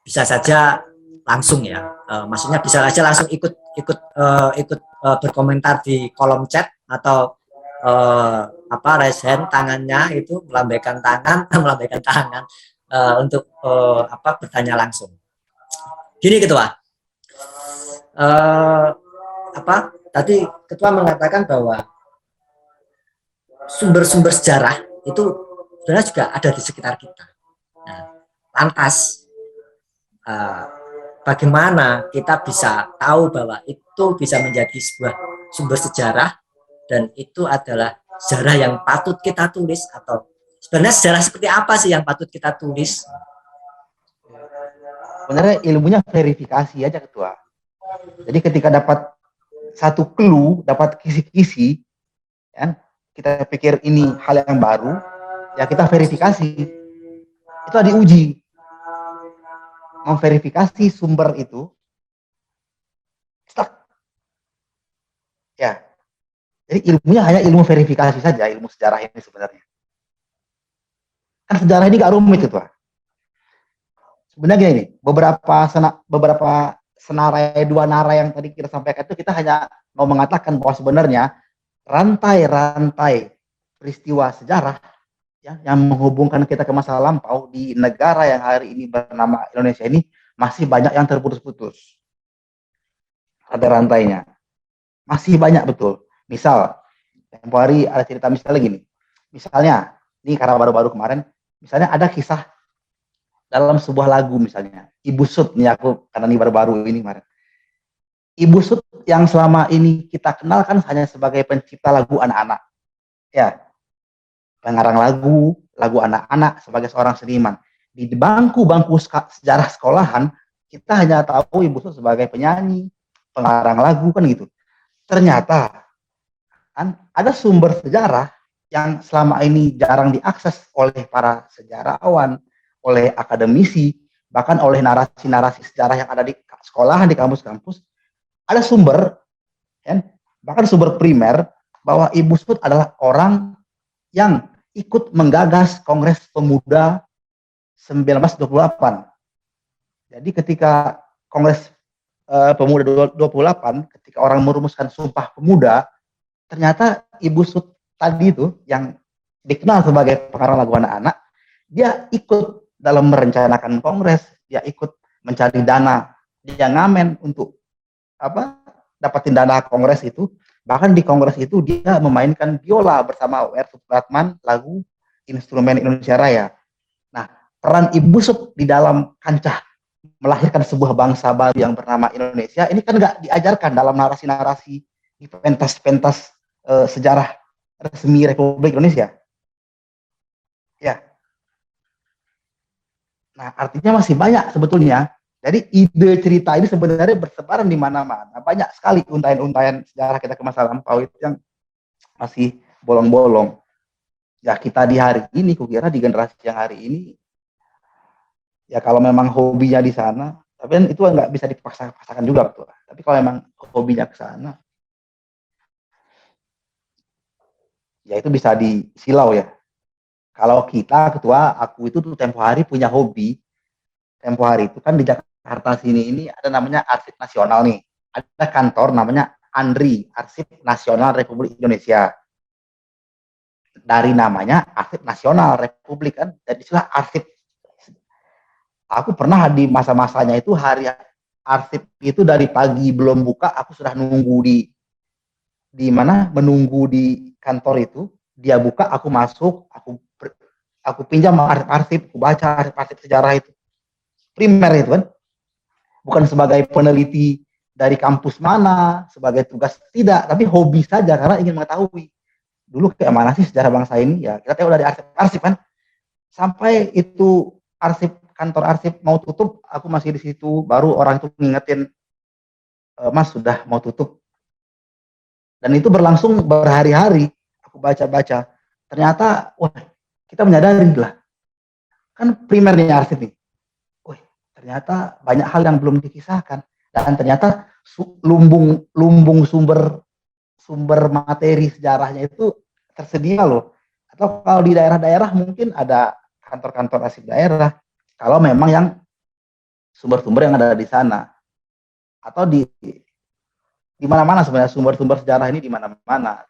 bisa saja langsung ya, maksudnya bisa saja langsung ikut berkomentar di kolom chat atau raise hand, tangannya itu melambaikan tangan untuk bertanya langsung. Gini Ketua, tadi Ketua mengatakan bahwa sumber-sumber sejarah itu sebenarnya juga ada di sekitar kita. Nah, lantas bagaimana kita bisa tahu bahwa itu bisa menjadi sebuah sumber sejarah dan itu adalah sejarah yang patut kita tulis, atau sebenarnya sejarah seperti apa sih yang patut kita tulis? Sebenarnya ilmunya verifikasi aja Ketua. Jadi ketika dapat satu clue, dapat kisi-kisi, ya, kita pikir ini hal yang baru, ya kita verifikasi. Itu diuji. Memverifikasi sumber itu. Stuck. Ya. Jadi ilmunya hanya ilmu verifikasi saja, ilmu sejarah ini sebenarnya. Kan sejarah ini gak rumit itu, Pak. Sebenarnya gini, beberapa senarai dua narai yang tadi kita sampaikan itu kita hanya mau mengatakan bahwa sebenarnya rantai-rantai peristiwa sejarah ya, yang menghubungkan kita ke masa lampau di negara yang hari ini bernama Indonesia ini masih banyak yang terputus-putus. Ada rantainya. Masih banyak betul. Misal, tempo hari ada cerita misalnya gini. Misalnya, ini karena baru-baru kemarin, misalnya ada kisah dalam sebuah lagu misalnya. Ibu Sut, nih aku, karena ini baru-baru ini kemarin. Ibu Sut Sud yang selama ini kita kenal kan hanya sebagai pencipta lagu anak-anak, ya, pengarang lagu anak-anak sebagai seorang seniman. Di bangku-bangku sejarah sekolahan, kita hanya tahu Ibu Sud sebagai penyanyi, pengarang lagu kan gitu. Ternyata kan ada sumber sejarah yang selama ini jarang diakses oleh para sejarawan, oleh akademisi, bahkan oleh narasi-narasi sejarah yang ada di sekolahan, di kampus-kampus. Ada sumber, kan, bahkan sumber primer, bahwa Ibu Sud adalah orang yang ikut menggagas Kongres Pemuda 1928. Jadi ketika Kongres Pemuda 28, ketika orang merumuskan Sumpah Pemuda, ternyata Ibu Sud tadi itu yang dikenal sebagai pengarang lagu anak-anak, dia ikut dalam merencanakan kongres, dia ikut mencari dana, dia ngamen untuk dapatin dana kongres itu. Bahkan di kongres itu dia memainkan biola bersama W.R. Supratman lagu Instrumen Indonesia Raya. Nah, peran Ibu Sud di dalam kancah melahirkan sebuah bangsa baru yang bernama Indonesia ini kan nggak diajarkan dalam narasi-narasi di pentas-pentas sejarah resmi Republik Indonesia. Ya. Nah, artinya masih banyak sebetulnya. Jadi ide cerita ini sebenarnya bersebaran di mana-mana. Banyak sekali untayan-untayan sejarah kita ke masa lampau itu yang masih bolong-bolong. Ya kita di hari ini, kukira di generasi yang hari ini, ya kalau memang hobinya di sana, tapi kan itu nggak bisa dipaksakan juga, betul. Tapi kalau memang hobinya ke sana, ya itu bisa disilau ya. Kalau kita, ketua, aku itu tuh tempo hari punya hobi. Tempo hari itu kan di Jakarta sini ini ada namanya Arsip Nasional nih. Ada kantor namanya ANRI, Arsip Nasional Republik Indonesia. Dari namanya Arsip Nasional Republik kan, jadi istilah arsip. Aku pernah di masa-masanya itu hari arsip itu dari pagi belum buka, aku sudah nunggu di mana, menunggu di kantor itu. Dia buka, aku masuk, aku pinjam arsip, aku baca arsip sejarah itu. Primer itu kan, bukan sebagai peneliti dari kampus mana, sebagai tugas, tidak, tapi hobi saja karena ingin mengetahui dulu kayak mana sih sejarah bangsa ini. Ya kita tahu dari arsip kan, sampai itu kantor arsip mau tutup, aku masih di situ, baru orang itu ngingetin, Mas sudah mau tutup. Dan itu berlangsung berhari-hari, aku baca-baca, ternyata wah, kita menyadari lah, kan primernya arsip nih, wah, ternyata banyak hal yang belum dikisahkan, dan ternyata lumbung sumber materi sejarahnya itu tersedia loh. Atau kalau di daerah-daerah mungkin ada kantor-kantor arsip daerah, kalau memang yang sumber-sumber yang ada di sana. Atau di mana-mana sebenarnya sumber-sumber sejarah ini di mana-mana.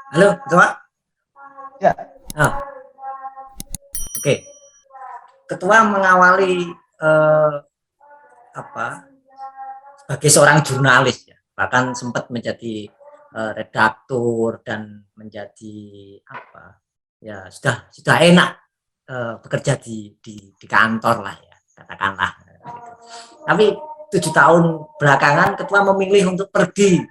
Halo, Ketua. Ya. Oh, oke. Ketua mengawali sebagai seorang jurnalis ya, bahkan sempat menjadi redaktur dan menjadi sudah enak bekerja di kantor lah ya, katakanlah gitu. Tapi 7 tahun belakangan Ketua memilih untuk pergi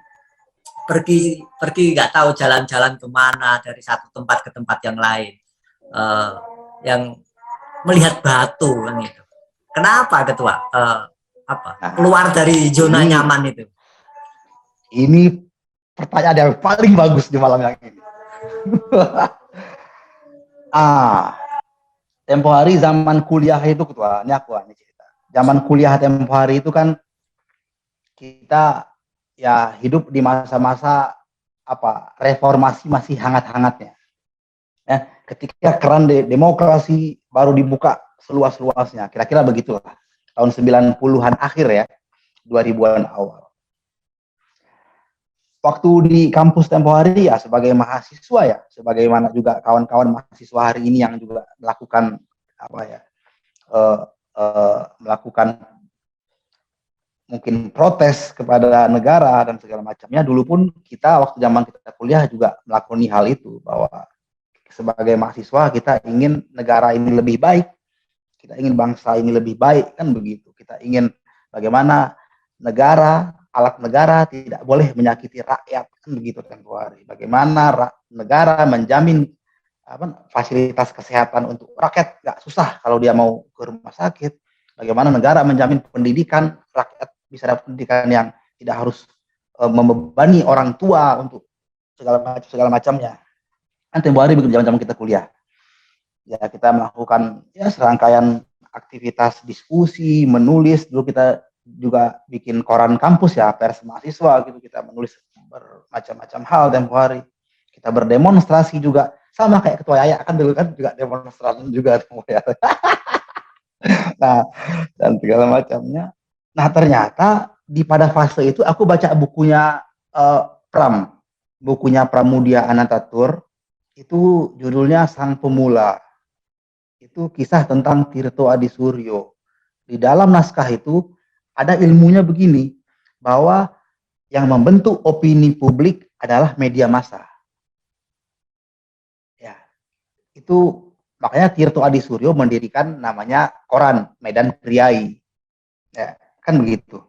nggak tahu jalan-jalan kemana, dari satu tempat ke tempat yang lain, yang melihat batu kan itu. Kenapa Ketua keluar dari zona nyaman itu? Ini pertanyaan yang paling bagus di malam yang ini. Tempo hari zaman kuliah itu, Ketua, ini aku cerita. Zaman kuliah tempo hari itu kan kita ya hidup di masa-masa reformasi masih hangat-hangatnya. Ya, ketika keran demokrasi baru dibuka seluas-luasnya, kira-kira begitulah. Tahun 90-an akhir ya, 2000-an awal. Waktu di kampus tempo hari ya sebagai mahasiswa ya, sebagaimana juga kawan-kawan mahasiswa hari ini yang juga melakukan melakukan mungkin protes kepada negara dan segala macamnya. Dulu pun kita waktu zaman kita kuliah juga melakoni hal itu, bahwa sebagai mahasiswa kita ingin negara ini lebih baik, kita ingin bangsa ini lebih baik, kan begitu. Kita ingin bagaimana negara, alat negara tidak boleh menyakiti rakyat, kan begitu tempo hari. Bagaimana negara menjamin fasilitas kesehatan untuk rakyat, nggak susah kalau dia mau ke rumah sakit. Bagaimana negara menjamin pendidikan, rakyat bisa dapat pendidikan yang tidak harus membebani orang tua untuk segala macamnya. Kan tempo hari begitu zaman kita kuliah. Ya kita melakukan ya serangkaian aktivitas diskusi, menulis. Dulu kita juga bikin koran kampus ya, pers mahasiswa gitu. Kita menulis bermacam-macam hal tempo hari. Kita berdemonstrasi juga, sama kayak Ketua Yayak kan dulu kan juga demonstrasi juga tempo hari. Nah, dan segala macamnya. Nah, ternyata pada fase itu aku baca bukunya Pram, bukunya Pramudia Anantatur. Itu judulnya Sang Pemula. Itu kisah tentang Tirto Adisuryo. Di dalam naskah itu ada ilmunya begini, bahwa yang membentuk opini publik adalah media massa. Ya, itu makanya Tirto Adisuryo mendirikan namanya koran Medan Priai. Ya, kan begitu.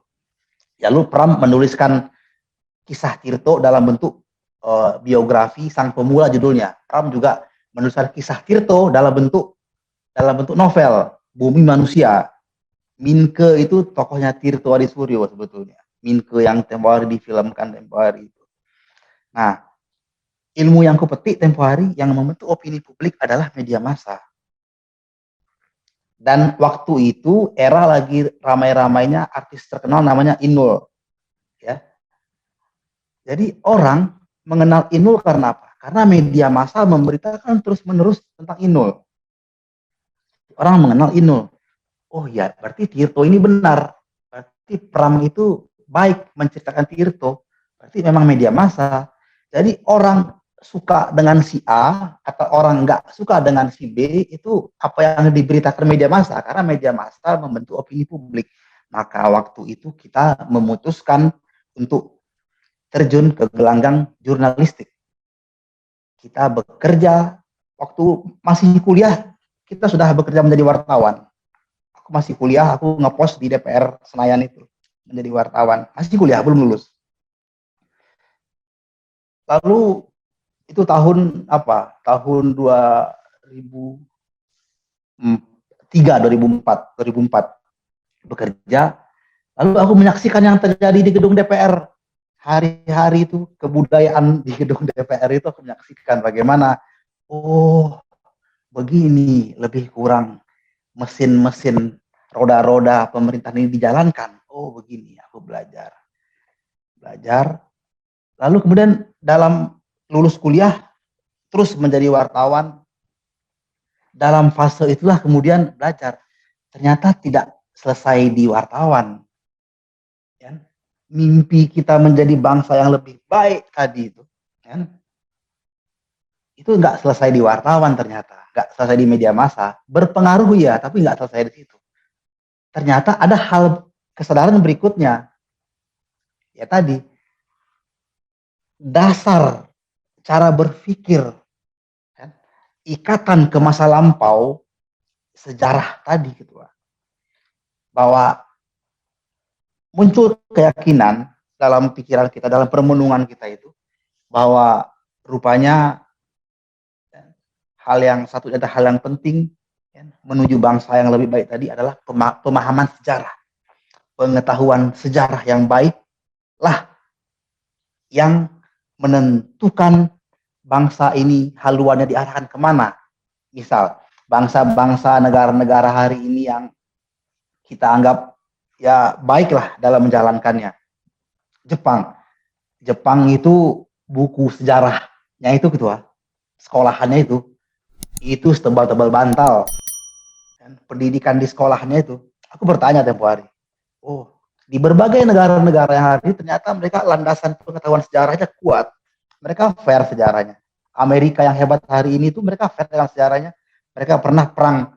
Lalu Pram menuliskan kisah Tirto dalam bentuk biografi Sang Pemula judulnya. Pram juga menuliskan kisah Tirto dalam bentuk novel Bumi Manusia. Minke itu tokohnya Tirto Adisuryo sebetulnya. Minke yang tempo hari difilmkan tempo hari itu. Nah, ilmu yang kupetik tempo hari yang membentuk opini publik adalah media massa. Dan waktu itu era lagi ramai-ramainya artis terkenal namanya Inul. Ya. Jadi orang mengenal Inul karena apa? Karena media massa memberitakan terus-menerus tentang Inul. Orang mengenal Inul. Oh ya, berarti Tirto ini benar. Berarti Pram itu baik menceritakan Tirto. Berarti memang media massa. Jadi orang suka dengan si A atau orang nggak suka dengan si B itu apa yang diberitakan media massa. Karena media massa membentuk opini publik. Maka waktu itu kita memutuskan untuk terjun ke gelanggang jurnalistik. Kita bekerja waktu masih kuliah, kita sudah bekerja menjadi wartawan. Aku masih kuliah, aku ngepost di DPR Senayan itu menjadi wartawan. Masih kuliah, belum lulus. Lalu itu tahun apa? Tahun 2003, 2004 bekerja. Lalu aku menyaksikan yang terjadi di gedung DPR. Hari-hari itu kebudayaan di gedung DPR itu aku menyaksikan bagaimana oh begini lebih kurang mesin-mesin roda-roda pemerintahan ini dijalankan. Oh begini aku belajar. Lalu kemudian dalam lulus kuliah terus menjadi wartawan. Dalam fase itulah kemudian belajar. Ternyata tidak selesai di wartawan. Ya. Mimpi kita menjadi bangsa yang lebih baik tadi itu, kan? Itu nggak selesai di wartawan ternyata, nggak selesai di media massa, berpengaruh ya, tapi nggak selesai di situ. Ternyata ada hal kesadaran berikutnya, ya tadi dasar cara berpikir, kan? Ikatan ke masa lampau, sejarah tadi gitu, bahwa muncul keyakinan dalam pikiran kita, dalam permenungan kita itu, bahwa rupanya hal yang satu adalah hal yang penting menuju bangsa yang lebih baik tadi adalah pemahaman sejarah, pengetahuan sejarah yang baik lah yang menentukan bangsa ini haluannya diarahkan kemana. Misal bangsa-bangsa negara-negara hari ini yang kita anggap ya baiklah dalam menjalankannya. Jepang itu buku sejarahnya itu ketua sekolahannya itu setebal-tebal bantal. Dan pendidikan di sekolahnya itu, aku bertanya tempo hari. Oh, di berbagai negara-negara yang hari ini ternyata mereka landasan pengetahuan sejarahnya kuat. Mereka fair sejarahnya. Amerika yang hebat hari ini itu mereka fair dengan sejarahnya. Mereka pernah perang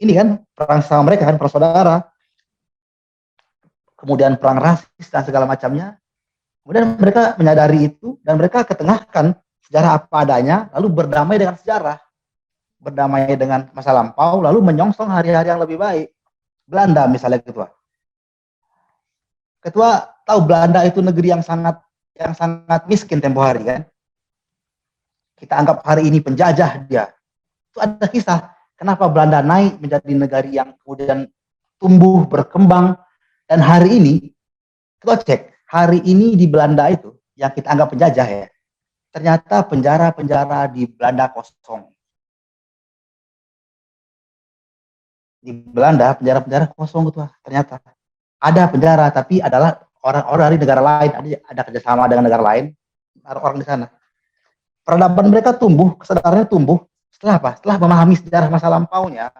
ini kan, perang sama mereka kan, perang saudara. Kemudian perang rasis dan segala macamnya. Kemudian mereka menyadari itu dan mereka ketengahkan sejarah apa adanya, lalu berdamai dengan sejarah, berdamai dengan masa lampau, lalu menyongsong hari-hari yang lebih baik. Belanda misalnya ketua. Ketua tahu Belanda itu negeri yang sangat miskin tempo hari kan. Kita anggap hari ini penjajah dia. Itu ada kisah kenapa Belanda naik menjadi negara yang kemudian tumbuh, berkembang, dan hari ini, kita cek, hari ini di Belanda itu, yang kita anggap penjajah ya, ternyata penjara-penjara di Belanda kosong. Di Belanda, penjara-penjara kosong gitu, ternyata. Ada penjara, tapi adalah orang-orang dari negara lain, ada kerjasama dengan negara lain, orang di sana. Peradaban mereka tumbuh, kesadarannya tumbuh, setelah apa? Setelah memahami sejarah masa lampaunya,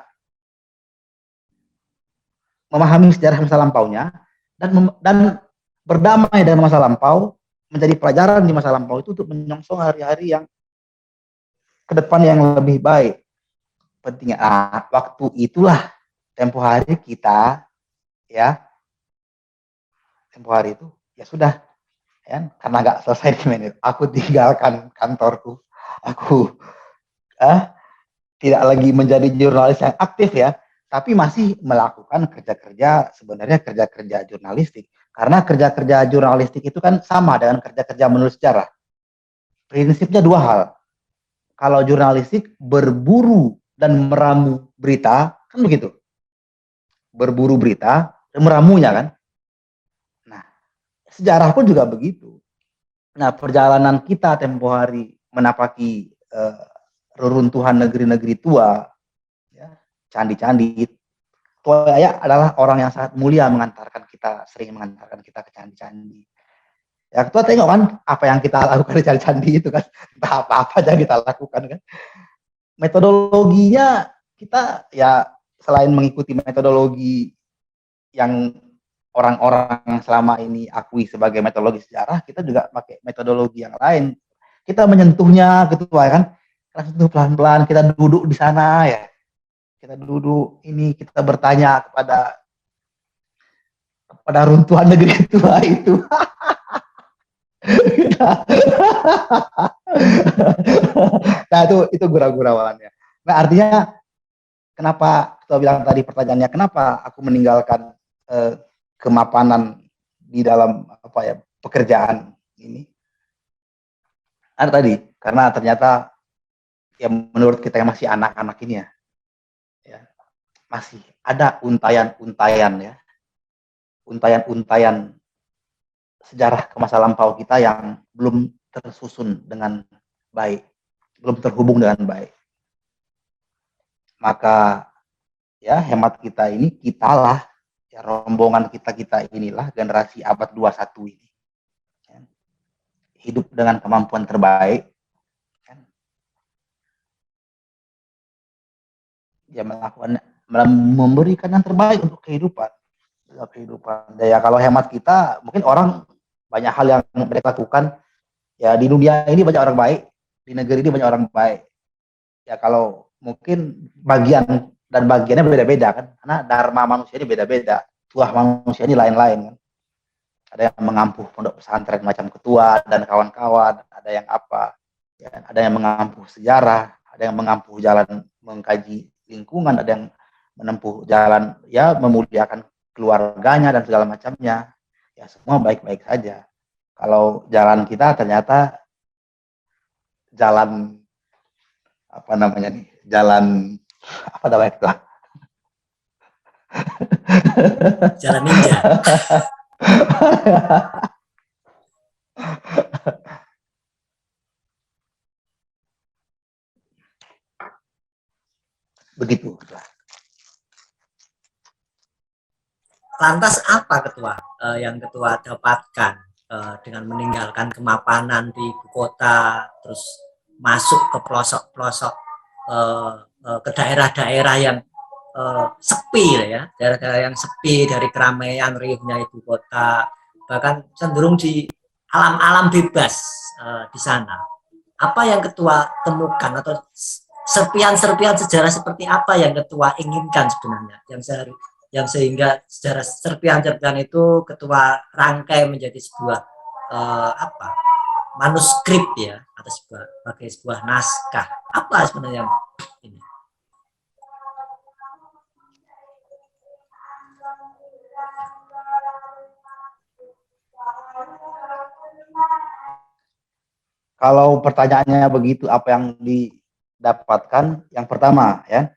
dan berdamai dengan masa lampau, menjadi pelajaran di masa lampau itu untuk menyongsong hari-hari yang ke depan yang lebih baik. Pentingnya waktu itulah tempo hari kita ya, tempo hari itu ya sudah ya, karena nggak selesai di menit, aku tinggalkan kantorku, aku tidak lagi menjadi jurnalis yang aktif ya, tapi masih melakukan kerja-kerja, sebenarnya kerja-kerja jurnalistik. Karena kerja-kerja jurnalistik itu kan sama dengan kerja-kerja menulis sejarah. Prinsipnya dua hal. Kalau jurnalistik berburu dan meramu berita, kan begitu. Berburu berita dan meramunya kan. Nah, sejarah pun juga begitu. Nah, perjalanan kita tempo hari menapaki reruntuhan negeri-negeri tua, ya, candi-candi, Toya adalah orang yang sangat mulia sering mengantarkan kita ke candi-candi. Ya, ketua tengok kan apa yang kita lakukan di candi-candi itu kan, entah apa-apa aja kita lakukan kan. Metodologinya kita ya selain mengikuti metodologi yang orang-orang selama ini akui sebagai metodologi sejarah, kita juga pakai metodologi yang lain. Kita menyentuhnya gitu kan, kita sentuh pelan-pelan, kita duduk di sana ya, kita duduk ini, kita bertanya kepada runtuhan negeri tua itu. Nah itu gurau-gurauannya. Nah artinya kenapa kita bilang tadi pertanyaannya, kenapa aku meninggalkan kemapanan di dalam pekerjaan ini? Ada tadi karena ternyata ya menurut kita yang masih anak-anak ini ya masih ada untayan-untayan ya, untayan-untayan sejarah ke masa lampau kita yang belum tersusun dengan baik, belum terhubung dengan baik. Maka ya hemat kita ini, kitalah ya, rombongan kita inilah generasi abad 21 ini ya, hidup dengan kemampuan terbaik ya, memberikan yang terbaik untuk kehidupan. Ya kalau hemat kita, mungkin orang banyak hal yang mereka lakukan ya, di dunia ini banyak orang baik, di negeri ini banyak orang baik ya, kalau mungkin bagiannya beda-beda kan, karena dharma manusia ini beda-beda, tuah manusia ini lain-lain kan. Ada yang mengampuh pondok pesantren macam ketua dan kawan-kawan, ada yang apa ya, ada yang mengampuh sejarah, ada yang mengampuh jalan mengkaji lingkungan, ada yang menempuh jalan ya memuliakan keluarganya dan segala macamnya ya, semua baik-baik saja. Kalau jalan kita ternyata jalan apa namanya nih, jalan apa namanya itu, jalan ninja. Begitu. Lantas apa ketua yang ketua dapatkan dengan meninggalkan kemapanan di ibu kota, terus masuk ke pelosok-pelosok ke daerah-daerah yang sepi ya, daerah-daerah yang sepi dari keramaian riuhnya ibu kota, bahkan cenderung di alam-alam bebas di sana. Apa yang ketua temukan atau serpian-serpian sejarah seperti apa yang ketua inginkan sebenarnya, yang sehingga sejarah serpian-serpian itu ketua rangkai menjadi sebuah manuskrip ya, atau sebagai sebuah naskah. Apa sebenarnya ini? Kalau pertanyaannya begitu, apa yang didapatkan? Yang pertama, ya,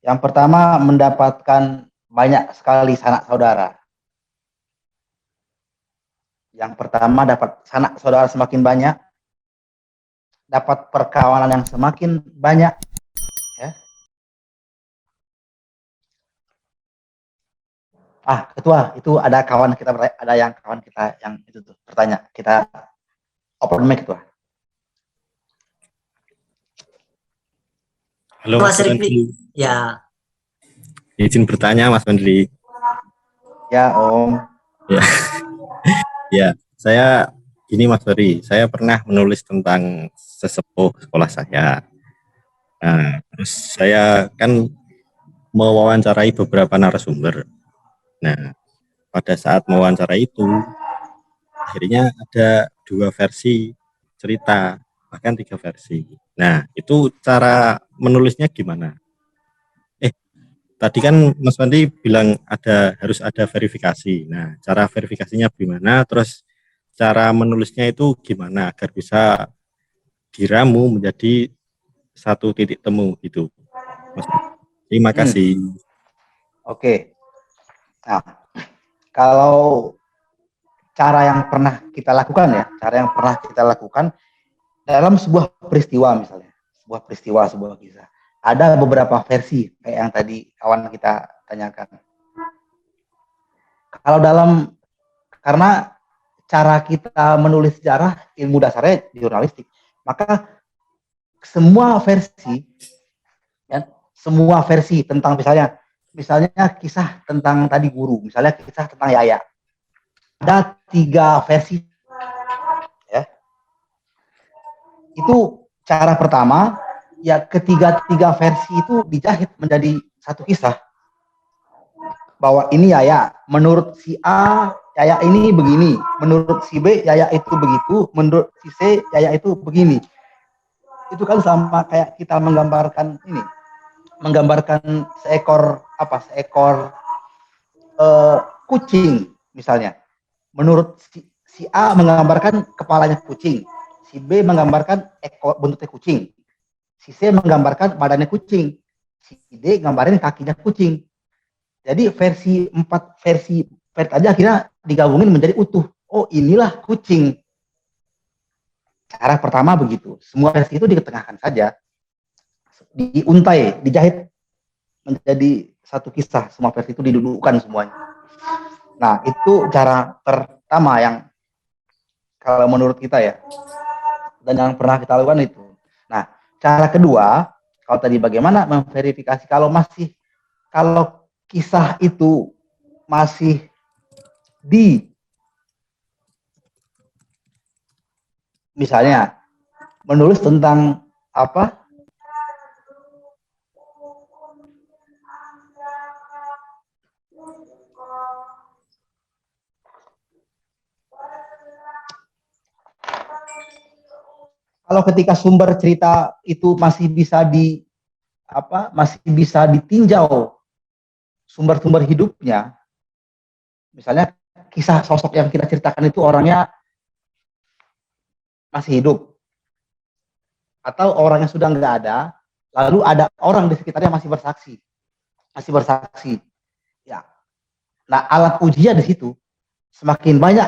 yang pertama mendapatkan banyak sekali sanak saudara. Yang pertama dapat sanak saudara semakin banyak, dapat perkawanan yang semakin banyak, ya. Ketua, itu ada kawan kita, ada yang kawan kita yang itu tuh bertanya, kita open mic, Ketua. Halo Mas Wendri. Ya. Izin bertanya Mas Wendri. Ya Om. Ya. Ya, saya gini Mas Wendri, saya pernah menulis tentang sesepuh sekolah saya. Nah, terus saya kan mewawancarai beberapa narasumber. Nah, pada saat mewawancarai itu, akhirnya ada 2 versi cerita, bahkan 3 versi. Nah, itu cara menulisnya gimana? Tadi kan Mas Wandi bilang harus ada verifikasi. Nah, cara verifikasinya gimana? Terus cara menulisnya itu gimana agar bisa diramu menjadi satu titik temu gitu. Mas, terima kasih. Oke. Nah, kalau cara yang pernah kita lakukan ya, dalam sebuah peristiwa misalnya, sebuah kisah. Ada beberapa versi kayak yang tadi kawan kita tanyakan. Karena cara kita menulis sejarah, ilmu dasarnya di jurnalistik, maka semua versi tentang misalnya kisah tentang tadi guru, misalnya kisah tentang Yaya, ada 3 versi, ya. Itu cara pertama, ya, ketiga versi itu dijahit menjadi satu kisah. Bahwa ini Yaya, menurut si A, Yaya ini begini, menurut si B, Yaya itu begitu, menurut si C, Yaya itu begini. Itu kan sama kayak kita menggambarkan seekor kucing misalnya. Menurut si A menggambarkan kepalanya kucing, si B menggambarkan bentuknya kucing, si C menggambarkan badannya kucing, si D gambarin kakinya kucing. Jadi versi aja akhirnya digabungin menjadi utuh. Oh, inilah kucing. Cara pertama begitu. Semua versi itu diketengahkan saja, diuntai, dijahit menjadi satu kisah. Semua versi itu didudukkan semuanya. Nah, itu cara pertama yang kalau menurut kita ya, dan yang pernah kita lakukan itu. Nah, cara kedua, kalau tadi bagaimana memverifikasi kalau kisah itu masih misalnya menulis tentang kalau ketika sumber cerita itu masih bisa ditinjau sumber-sumber hidupnya, misalnya kisah sosok yang kita ceritakan itu orangnya masih hidup, atau orangnya sudah nggak ada, lalu ada orang di sekitarnya masih bersaksi, ya. Nah, alat ujinya di situ. Semakin banyak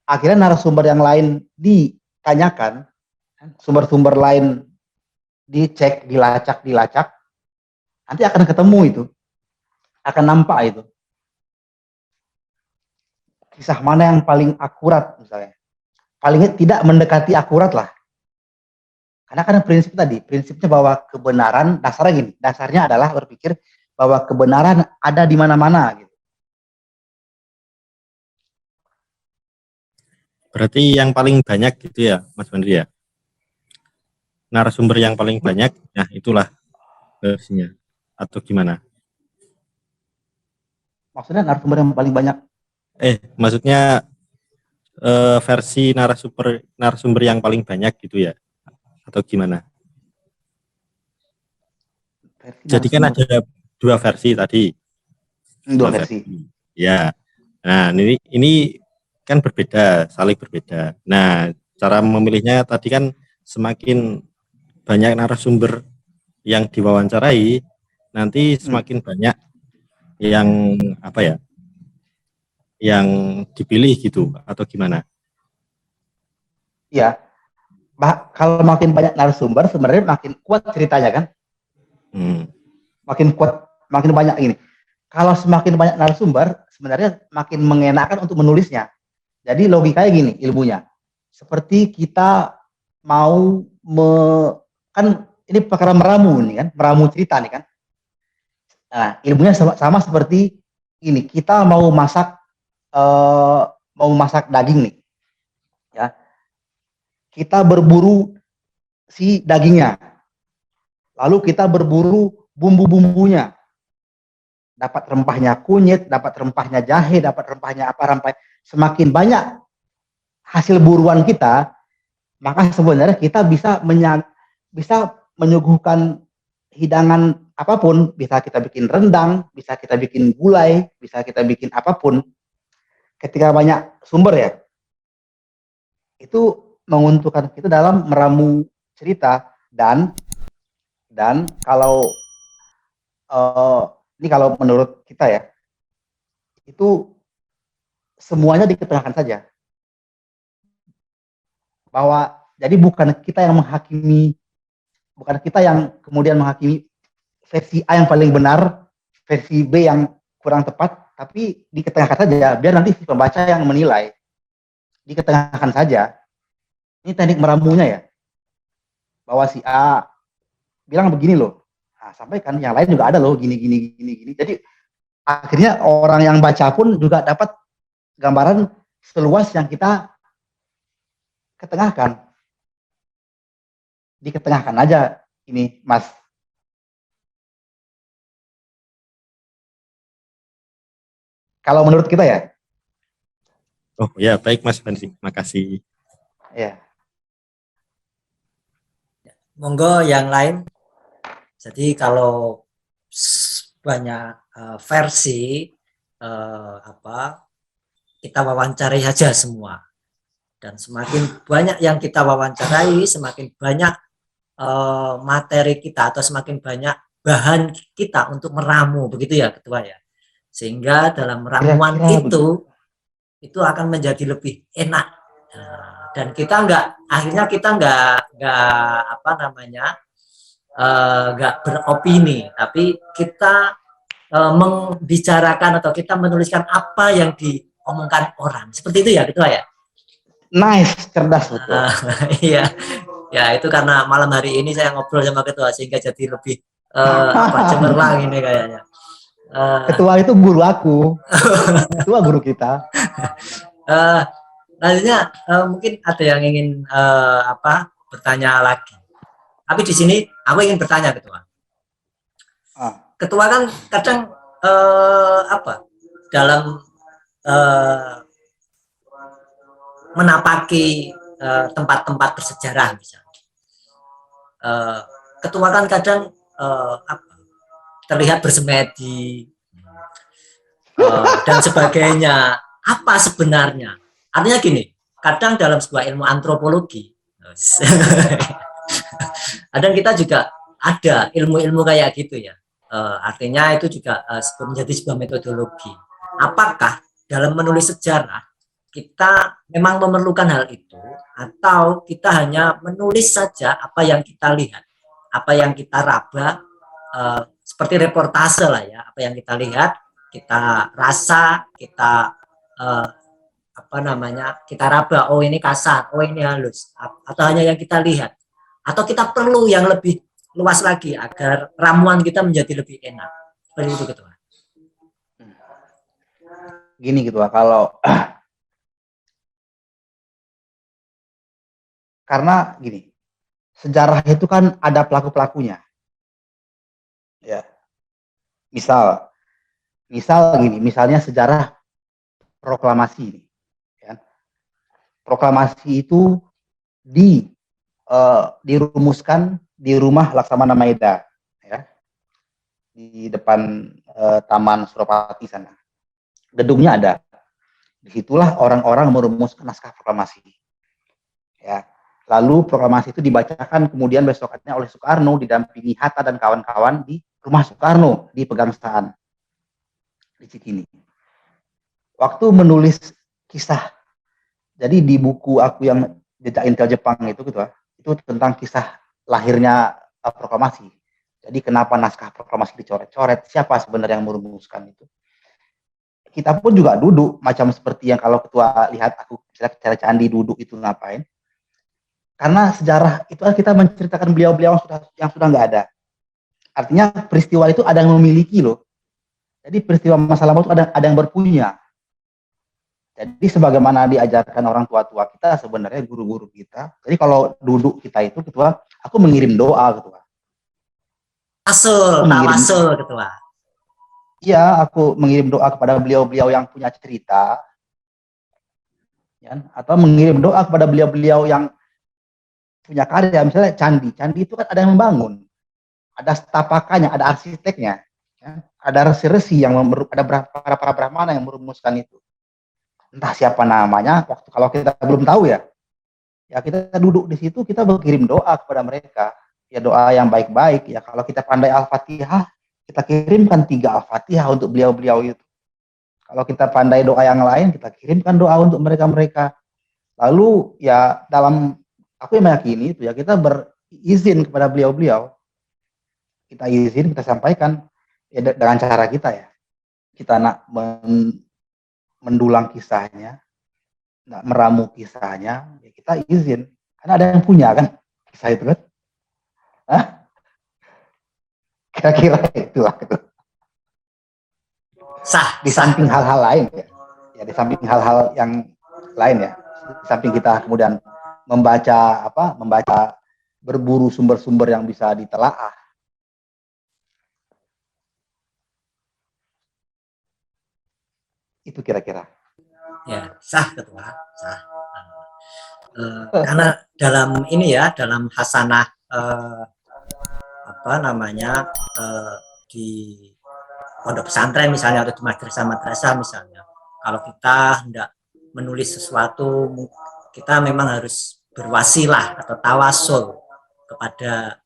akhirnya narasumber yang lain ditanyakan, sumber-sumber lain dicek, dilacak, nanti akan ketemu itu, akan nampak itu kisah mana yang paling akurat, misalnya paling tidak mendekati akurat lah, karena kan prinsipnya bahwa kebenaran dasarnya adalah berpikir bahwa kebenaran ada di mana-mana gitu. Berarti yang paling banyak gitu ya Mas Wendri ya, narasumber yang paling banyak, nah itulah versinya atau gimana? Maksudnya narasumber yang paling banyak? Maksudnya versi narasumber yang paling banyak gitu ya, atau gimana? Versi Jadi kan narasumber. ada dua versi tadi, Dua versi. ya. Nah, ini kan berbeda, saling berbeda. Nah, cara memilihnya tadi kan semakin banyak narasumber yang diwawancarai, nanti semakin banyak yang apa ya, yang dipilih gitu, atau gimana? Iya, kalau makin banyak narasumber sebenarnya makin kuat ceritanya kan, makin kuat, makin banyak ini. Kalau semakin banyak narasumber sebenarnya makin mengenakan untuk menulisnya. Jadi logikanya gini ilmunya, seperti kita mau kan ini perkara meramu nih kan, meramu cerita nih kan. Nah, ilmunya sama seperti ini, kita mau masak daging nih, ya. Kita berburu si dagingnya, lalu kita berburu bumbu-bumbunya, dapat rempahnya kunyit, dapat rempahnya jahe, dapat rempahnya apa rempah. Semakin banyak hasil buruan kita, maka sebenarnya kita bisa menyuguhkan hidangan apapun, bisa kita bikin rendang, bisa kita bikin gulai, bisa kita bikin apapun. Ketika banyak sumber ya, itu menguntungkan kita dalam meramu cerita. Dan kalau ini kalau menurut kita ya, itu semuanya diketengahkan saja. Bahwa jadi bukan kita yang menghakimi, bukan kita yang kemudian menghakimi versi A yang paling benar, versi B yang kurang tepat, tapi diketengahkan saja, biar nanti si pembaca yang menilai. Diketengahkan saja. Ini teknik meramunya ya. Bahwa si A bilang begini loh, nah, sampaikan yang lain juga ada loh, gini. Jadi akhirnya orang yang baca pun juga dapat gambaran seluas yang kita ketengahkan. Diketengahkan aja ini, Mas. Kalau menurut kita ya. Oh ya, baik Mas Fansi, makasih. Ya. Monggo yang lain. Jadi kalau banyak versi kita wawancarai saja semua. Dan semakin banyak yang kita wawancarai, semakin banyak materi kita atau semakin banyak bahan kita untuk meramu, begitu ya Ketua ya. Sehingga dalam ramuan itu akan menjadi lebih enak. Dan kita akhirnya kita nggak beropini, tapi kita membicarakan atau kita menuliskan apa yang diomongkan orang. Seperti itu ya Ketua ya. Nice, cerdas betul. Iya, ya itu karena malam hari ini saya ngobrol sama Ketua sehingga jadi lebih cemerlang ini kayaknya. Ketua itu guru aku, ketua guru kita. Selanjutnya mungkin ada yang ingin bertanya lagi. Tapi di sini aku ingin bertanya Ketua. Ketua kan kadang dalam menapaki tempat-tempat bersejarah misalnya. Ketua kan kadang terlihat bersemedi dan sebagainya. Apa sebenarnya? Artinya gini, kadang dalam sebuah ilmu antropologi, kadang kita juga ada ilmu-ilmu kayak gitu ya. Artinya itu juga menjadi sebuah metodologi. Apakah dalam menulis sejarah kita memang memerlukan hal itu, atau kita hanya menulis saja apa yang kita lihat, apa yang kita raba, seperti reportase lah ya, apa yang kita lihat, kita rasa, kita kita raba, oh ini kasar, oh ini halus, atau hanya yang kita lihat, atau kita perlu yang lebih luas lagi agar ramuan kita menjadi lebih enak. Seperti itu Ketua. Gini gitu kalau karena gini, sejarah itu kan ada pelaku-pelakunya. Ya. Misal gini, misalnya sejarah proklamasi, ya. proklamasi itu dirumuskan di rumah Laksamana Maeda, ya, di depan Taman Suropati sana. Gedungnya ada. Disitulah orang-orang merumuskan naskah proklamasi. Ya. Lalu proklamasi itu dibacakan kemudian besokannya oleh Soekarno didampingi Hatta dan kawan-kawan di rumah Soekarno di Pegangsaan di Cikini. Waktu menulis kisah, jadi di buku aku yang Jejak Intel Jepang itu gitu, itu tentang kisah lahirnya proklamasi. Jadi kenapa naskah proklamasi dicoret-coret, siapa sebenarnya yang merumuskan itu. Kita pun juga duduk, macam seperti yang kalau ketua lihat aku cara candi duduk itu ngapain. Karena sejarah itu kita menceritakan beliau-beliau yang sudah nggak ada. Artinya peristiwa itu ada yang memiliki loh. Jadi peristiwa masa lalu itu ada yang berpunya. Jadi sebagaimana diajarkan orang tua-tua kita, sebenarnya guru-guru kita. Jadi kalau duduk kita itu ketua, aku mengirim doa ketua. Tawasul ketua. Iya, aku mengirim doa kepada beliau-beliau yang punya cerita, ya, atau mengirim doa kepada beliau-beliau yang punya karya. Misalnya candi itu kan ada yang membangun, ada setapakannya, ada arsiteknya, ya, ada resi-resi yang ada para brahmana yang merumuskan itu. Entah siapa namanya, kalau kita belum tahu ya kita duduk di situ, kita berkirim doa kepada mereka, ya doa yang baik-baik. Ya kalau kita pandai Al-Fatihah, kita kirimkan 3 Al-Fatihah untuk beliau-beliau itu. Kalau kita pandai doa yang lain, kita kirimkan doa untuk mereka-mereka. Lalu ya aku yang meyakini itu ya kita berizin kepada beliau-beliau. Kita izin, kita sampaikan ya dengan cara kita ya. Kita nak mendulang kisahnya, nak meramu kisahnya, ya kita izin. Karena ada yang punya kan kisah itu kan. Hah? Kira-kira itulah itu. Di samping hal-hal lain ya di samping hal-hal yang lain ya, di samping kita kemudian membaca berburu sumber-sumber yang bisa ditelaah. Itu kira-kira. Ya, sah ketua, sah. Karena dalam ini ya, dalam hasanah di pondok pesantren misalnya atau di madrasah misalnya, kalau kita hendak menulis sesuatu, kita memang harus berwasilah atau tawasul kepada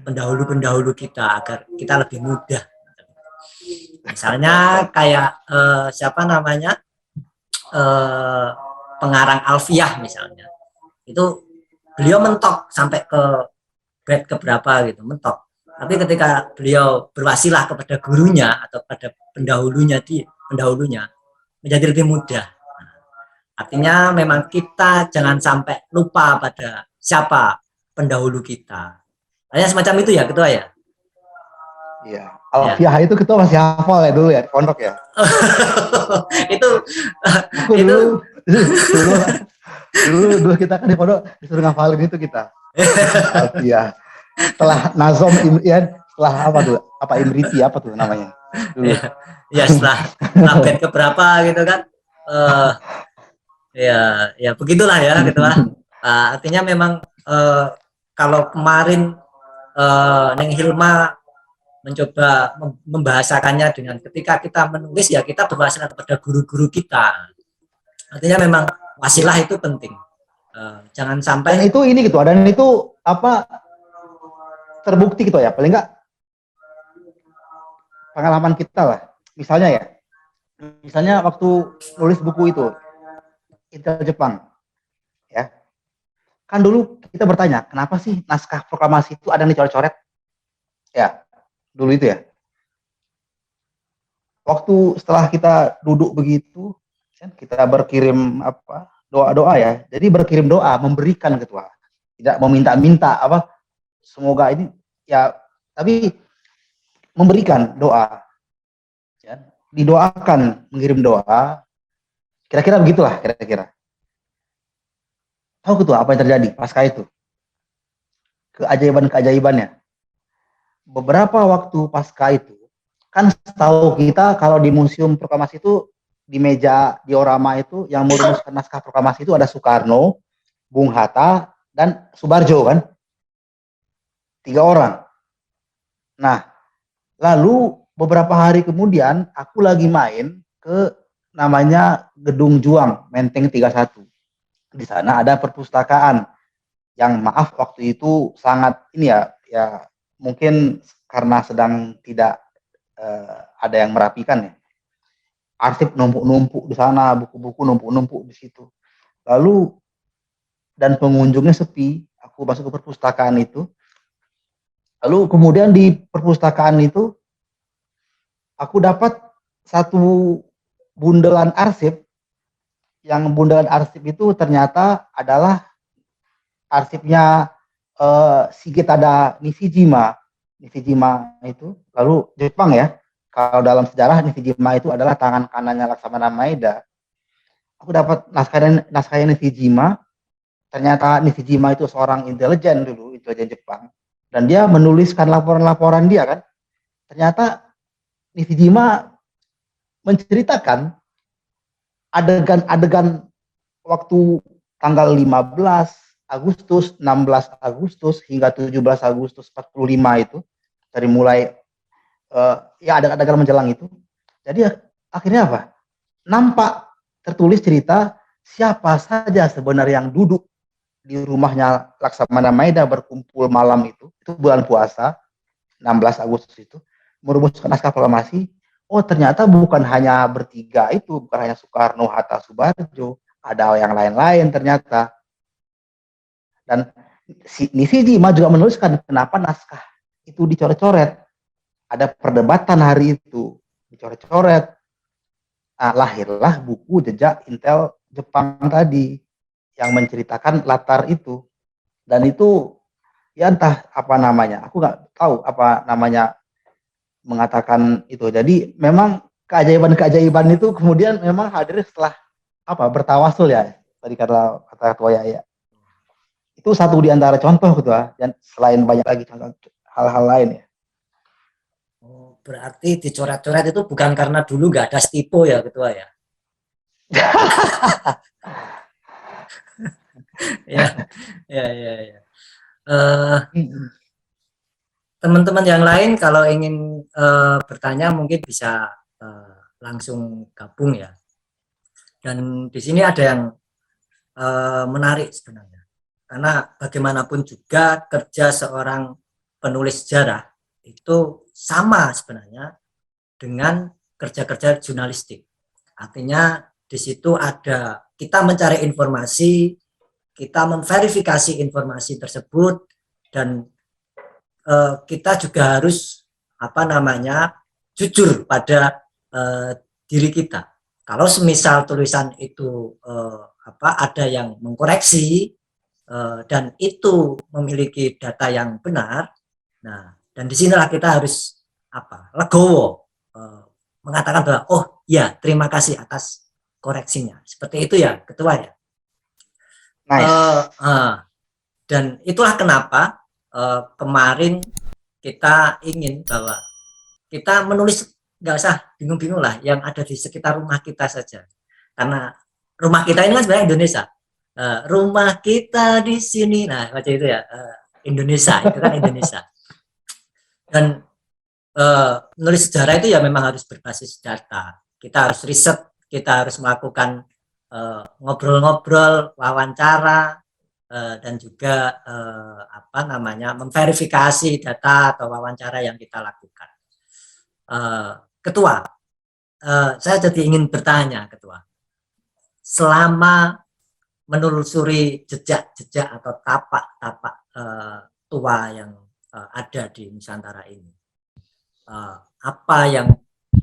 pendahulu-pendahulu kita agar kita lebih mudah. Misalnya kayak pengarang Alfiyah misalnya, itu beliau mentok sampai ke bait keberapa gitu, mentok. Tapi ketika beliau berwasilah kepada gurunya atau pada pendahulunya menjadi lebih mudah. Artinya memang kita jangan sampai lupa pada siapa pendahulu kita. Hanya semacam itu ya ketua ya. Iya. Alfiyah itu ketua masih hafal ya dulu ya di pondok ya. Dulu kita kan di pondok disuruh ngafalin itu kita. Alfiyah. Setelah nazom setelah imriti apa tuh namanya dulu. Ya setelah bait keberapa gitu kan. Ya begitulah ya gitu lah. Artinya memang kalau kemarin Neng Hilma mencoba membahasakannya dengan ketika kita menulis ya kita berwasilah kepada guru-guru kita. Artinya memang wasilah itu penting. Jangan sampai dan itu ini gitu, dan itu terbukti gitu ya, paling enggak pengalaman kita lah. Misalnya waktu nulis buku itu Intel Jepang ya, kan dulu kita bertanya kenapa sih naskah proklamasi itu ada yang dicoret-coret ya dulu itu ya. Waktu setelah kita duduk begitu kita berkirim doa-doa ya, jadi berkirim doa memberikan ketua, tidak meminta-minta semoga ini ya, tapi memberikan doa ya, didoakan, mengirim doa, kira-kira begitulah kira-kira. Tahu ketua apa yang terjadi pasca itu? Keajaiban-keajaibannya. Beberapa waktu pasca itu, kan setahu kita kalau di Museum Proklamasi itu di meja diorama itu yang merumuskan naskah proklamasi itu ada Soekarno, Bung Hatta, dan Subarjo kan, 3 orang. Nah, lalu beberapa hari kemudian aku lagi main ke namanya Gedung Juang, Menteng 31. Di sana ada perpustakaan yang maaf waktu itu sangat ini ya mungkin karena sedang tidak ada yang merapikan ya. Arsip numpuk-numpuk di sana, buku-buku numpuk-numpuk di situ. Lalu dan pengunjungnya sepi. Aku masuk ke perpustakaan itu. Lalu kemudian di perpustakaan itu aku dapat satu bundelan arsip. Yang bundelan arsip itu ternyata adalah arsipnya Shigetada Nishijima. Nishijima itu lalu Jepang ya. Kalau dalam sejarah Nishijima itu adalah tangan kanannya Laksamana Maeda. Aku dapat naskahnya Nishijima. Ternyata Nishijima itu seorang intelijen dulu, intelijen Jepang. Dan dia menuliskan laporan-laporan dia kan. Ternyata Nishijima menceritakan adegan-adegan waktu tanggal 15 Agustus, 16 Agustus, hingga 17 Agustus 45 itu. Dari mulai ya ada adegan menjelang itu. Jadi akhirnya apa? Nampak tertulis cerita siapa saja sebenarnya yang duduk di rumahnya Laksamana Maeda berkumpul malam itu bulan puasa 16 Agustus itu merumuskan naskah proklamasi. Oh ternyata bukan hanya bertiga itu, bukan hanya Soekarno, Hatta, Subarjo, ada yang lain-lain ternyata. Dan Nishijima juga menuliskan kenapa naskah itu dicoret-coret. Ada perdebatan hari itu, dicoret-coret. Nah, lahirlah buku Jejak Intel Jepang tadi yang menceritakan latar itu. Dan itu ya entah apa namanya, aku nggak tahu apa namanya mengatakan itu. Jadi memang keajaiban-keajaiban itu kemudian memang hadir setelah apa bertawasul ya, tadi kata Ketua ya. Itu satu di antara contoh Ketua, dan selain banyak lagi hal-hal lain ya. Oh, berarti dicoret-coret itu bukan karena dulu nggak ada stipo ya Ketua ya? Ya, ya, ya, ya. Teman-teman yang lain kalau ingin bertanya mungkin bisa langsung gabung ya. Dan di sini ada yang menarik sebenarnya, karena bagaimanapun juga kerja seorang penulis sejarah itu sama sebenarnya dengan kerja-kerja jurnalistik. Artinya di situ ada kita mencari informasi, kita memverifikasi informasi tersebut, dan kita juga harus apa namanya jujur pada diri kita. Kalau semisal tulisan itu ada yang mengkoreksi dan itu memiliki data yang benar, nah dan disinilah kita harus legowo mengatakan bahwa oh ya terima kasih atas koreksinya, seperti itu ya Ketua ya. Nice. Dan itulah kenapa kemarin kita ingin bahwa kita menulis nggak usah bingung-bingung lah yang ada di sekitar rumah kita saja, karena rumah kita ini kan sebenarnya Indonesia. Rumah kita di sini, nah macam itu ya, Indonesia itu kan Indonesia. Dan menulis sejarah itu ya memang harus berbasis data. Kita harus riset, kita harus melakukan ngobrol-ngobrol, wawancara, dan juga memverifikasi data atau wawancara yang kita lakukan. Ketua, saya jadi ingin bertanya Ketua, selama menelusuri jejak-jejak atau tapak-tapak tua yang ada di Nusantara ini, apa yang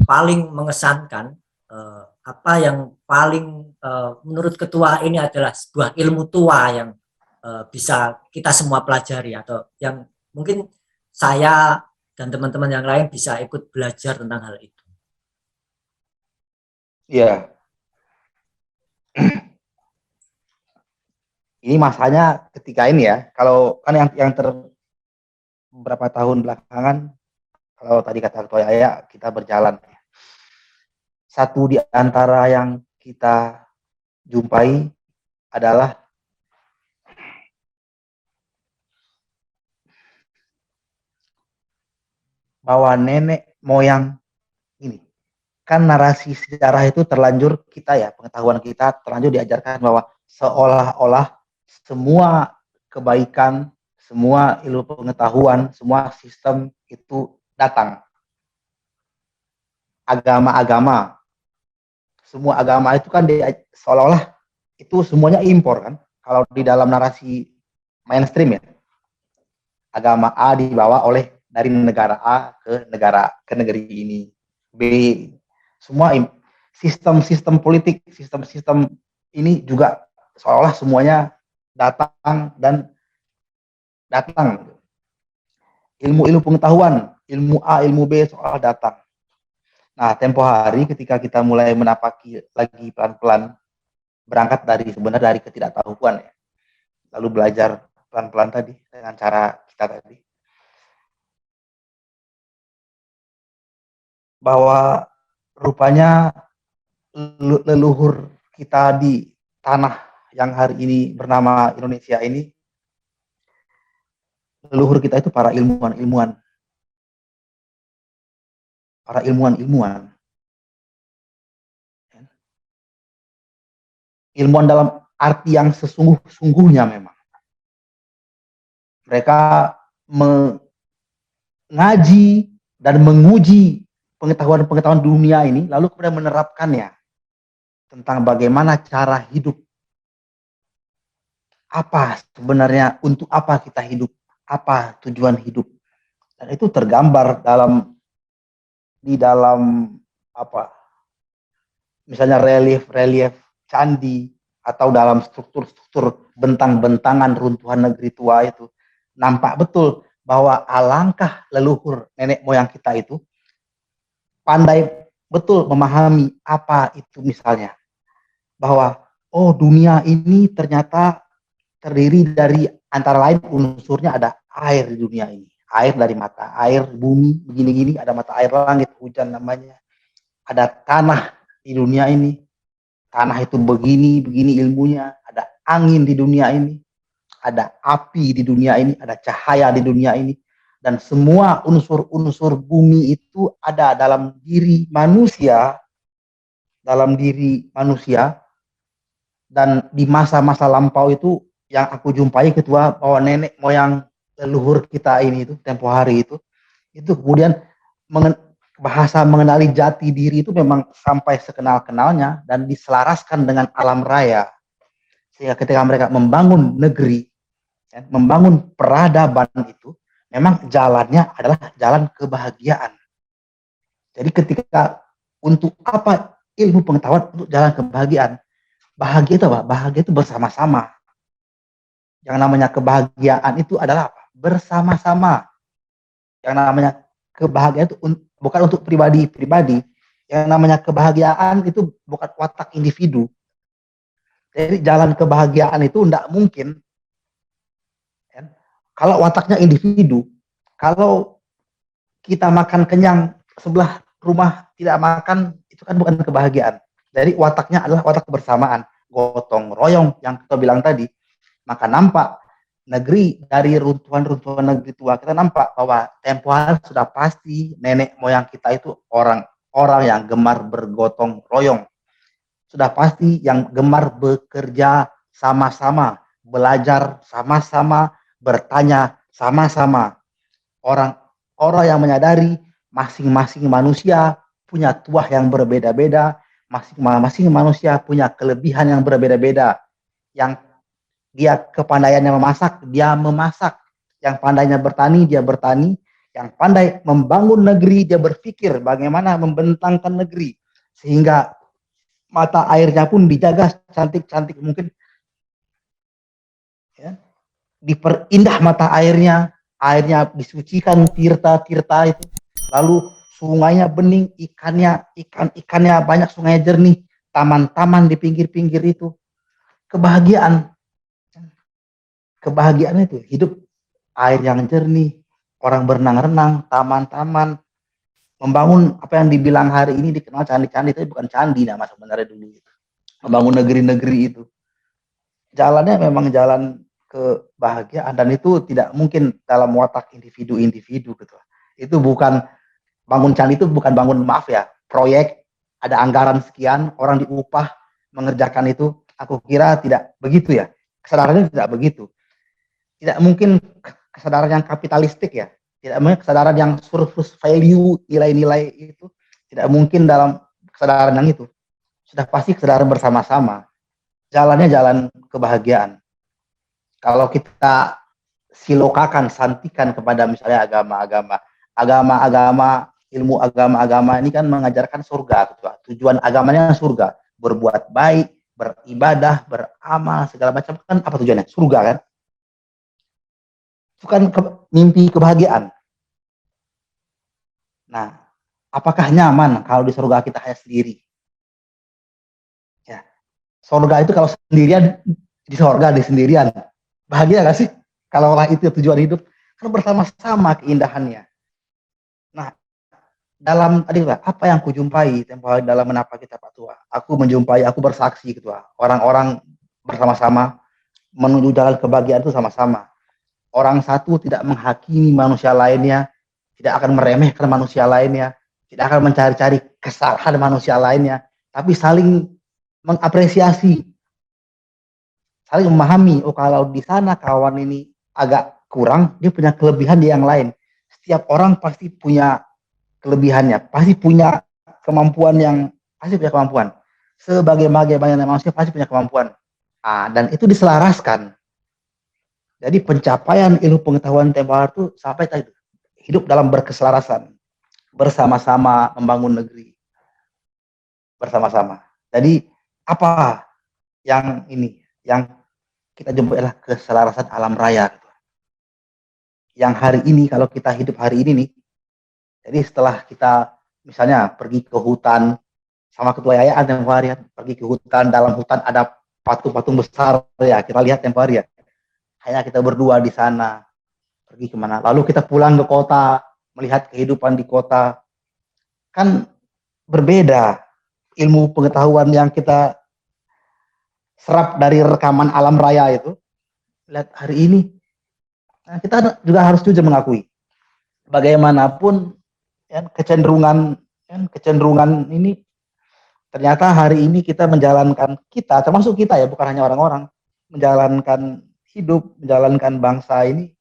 paling mengesankan, apa yang paling menurut Ketua ini adalah sebuah ilmu tua yang bisa kita semua pelajari, atau yang mungkin saya dan teman-teman yang lain bisa ikut belajar tentang hal itu. Iya. Ini masanya ketika ini ya. Kalau kan yang berapa tahun belakangan, kalau tadi kata Ketua Yaya, kita berjalan. satu di antara yang kita jumpai adalah bahwa nenek moyang ini, kan narasi sejarah itu terlanjur kita ya, pengetahuan kita terlanjur diajarkan bahwa seolah-olah semua kebaikan, semua ilmu pengetahuan, semua sistem itu datang. Agama-agama, semua agama itu kan seolah-olah itu semuanya impor kan. Kalau di dalam narasi mainstream ya, agama A dibawa oleh dari negara A ke negeri ini. B, semua sistem-sistem politik, sistem-sistem ini juga seolah-olah semuanya datang dan datang. Ilmu-ilmu pengetahuan, ilmu A, ilmu B soal datang. Nah, tempo hari ketika kita mulai menapaki lagi pelan-pelan berangkat dari sebenarnya dari ketidaktahuan ya. Lalu belajar pelan-pelan tadi dengan cara kita tadi. Bahwa rupanya leluhur kita di tanah yang hari ini bernama Indonesia ini, leluhur kita itu para ilmuwan-ilmuwan. Para ilmuwan-ilmuwan. Ilmuwan dalam arti yang sesungguh-sungguhnya memang. Mereka mengaji dan menguji pengetahuan-pengetahuan dunia ini, lalu kemudian menerapkannya tentang bagaimana cara hidup. Apa sebenarnya, untuk apa kita hidup, apa tujuan hidup. Dan itu tergambar di dalam apa, misalnya relief-relief candi atau dalam struktur-struktur bentang-bentangan runtuhan negeri tua itu, nampak betul bahwa alangkah leluhur nenek moyang kita itu pandai betul memahami apa itu, misalnya bahwa oh, dunia ini ternyata terdiri dari antara lain unsurnya ada air di dunia ini, air dari mata air bumi begini-gini, ada mata air langit hujan namanya, ada tanah di dunia ini, tanah itu begini ilmunya, ada angin di dunia ini, ada api di dunia ini, ada cahaya di dunia ini, dan semua unsur-unsur bumi itu ada dalam diri manusia, dan di masa-masa lampau itu yang aku jumpai ketua bahwa nenek moyang leluhur kita ini itu tempo hari itu kemudian bahasa mengenali jati diri itu memang sampai sekenal-kenalnya dan diselaraskan dengan alam raya, sehingga ketika mereka membangun negeri, ya, membangun peradaban itu memang jalannya adalah jalan kebahagiaan. Jadi ketika untuk apa ilmu pengetahuan, untuk jalan kebahagiaan. Bahagia itu apa? Bahagia itu bersama-sama. Yang namanya kebahagiaan itu adalah apa? Bersama-sama. Yang namanya kebahagiaan itu bukan untuk pribadi-pribadi. Yang namanya kebahagiaan itu bukan watak individu. Jadi jalan kebahagiaan itu tidak mungkin. Kalau wataknya individu, kalau kita makan kenyang, sebelah rumah tidak makan, itu kan bukan kebahagiaan. Jadi wataknya adalah watak kebersamaan, gotong royong yang kita bilang tadi. Maka nampak negeri dari runtuhan-runtuhan negeri tua, kita nampak bahwa tempo hari sudah pasti nenek moyang kita itu orang-orang yang gemar bergotong royong. Sudah pasti yang gemar bekerja sama-sama, belajar sama-sama, bertanya sama-sama. Orang yang menyadari masing-masing manusia punya tuah yang berbeda-beda, masing-masing manusia punya kelebihan yang berbeda-beda. Yang dia kepandaiannya memasak, dia memasak. Yang pandainya bertani, dia bertani. Yang pandai membangun negeri, dia berpikir bagaimana membentangkan negeri. Sehingga mata airnya pun dijaga cantik-cantik mungkin. Ya. Diperindah mata airnya disucikan tirta-tirta itu. Lalu sungainya bening, ikannya banyak, sungainya jernih, taman-taman di pinggir-pinggir itu. Kebahagiaan itu hidup, air yang jernih, orang berenang-renang, taman-taman, membangun apa yang dibilang hari ini dikenal candi-candi, tapi bukan candi nama sebenarnya dulu itu. Membangun negeri-negeri itu. Jalannya memang jalan kebahagiaan, dan itu tidak mungkin dalam watak individu-individu gitu. Itu bukan bangun candi, itu bukan bangun, maaf ya, proyek, ada anggaran sekian, orang diupah mengerjakan itu. Aku kira tidak begitu ya. Kesadarannya tidak begitu. Tidak mungkin kesadaran yang kapitalistik ya. Tidak mungkin kesadaran yang surplus value, nilai-nilai itu. Tidak mungkin dalam kesadaran yang itu. Sudah pasti kesadaran bersama-sama. Jalannya jalan kebahagiaan. Kalau kita silokakan, santikan kepada misalnya agama-agama, ilmu agama-agama ini kan mengajarkan surga. Tujuan agamanya surga. Berbuat baik, beribadah, beramal, segala macam, kan apa tujuannya? Surga kan? Itu kan mimpi kebahagiaan. Nah, apakah nyaman kalau di surga kita hanya sendiri? Ya, surga itu kalau sendirian, di surga di sendirian, bahagia gak sih? Kalau itu tujuan hidup, kan bersama-sama keindahannya. Nah, dalam tadi apa yang kujumpai tempoh hari dalam menapa kita Pak Tua, aku menjumpai, aku bersaksi Ketua, orang-orang bersama-sama menuju jalan kebahagiaan itu sama-sama. Orang satu tidak menghakimi manusia lainnya, tidak akan meremehkan manusia lainnya, tidak akan mencari-cari kesalahan manusia lainnya, tapi saling mengapresiasi, saling memahami. Oh, kalau di sana kawan ini agak kurang, dia punya kelebihan di yang lain. Setiap orang pasti punya kelebihannya, pasti punya kemampuan sebagai manusia pasti punya kemampuan. Dan itu diselaraskan. Jadi pencapaian ilmu pengetahuan tempoh hari itu sampai tadi, hidup dalam berkeselarasan, bersama-sama membangun negeri, bersama-sama. Jadi apa yang kita jumpai adalah keselarasan alam raya. Yang hari ini, kalau kita hidup hari ini nih, jadi setelah kita misalnya pergi ke hutan sama Ketua Yayasan tempoh hari, pergi ke hutan, dalam hutan ada patung-patung besar ya, kita lihat tempoh hari ya. Hanya kita berdua di sana, pergi kemana. Lalu kita pulang ke kota, melihat kehidupan di kota. Kan berbeda ilmu pengetahuan yang kita serap dari rekaman alam raya itu. Lihat hari ini, kita juga harus jujur mengakui, bagaimanapun kecenderungan ini, ternyata hari ini kita menjalankan, kita termasuk kita ya, bukan hanya orang-orang, menjalankan hidup, menjalankan bangsa ini,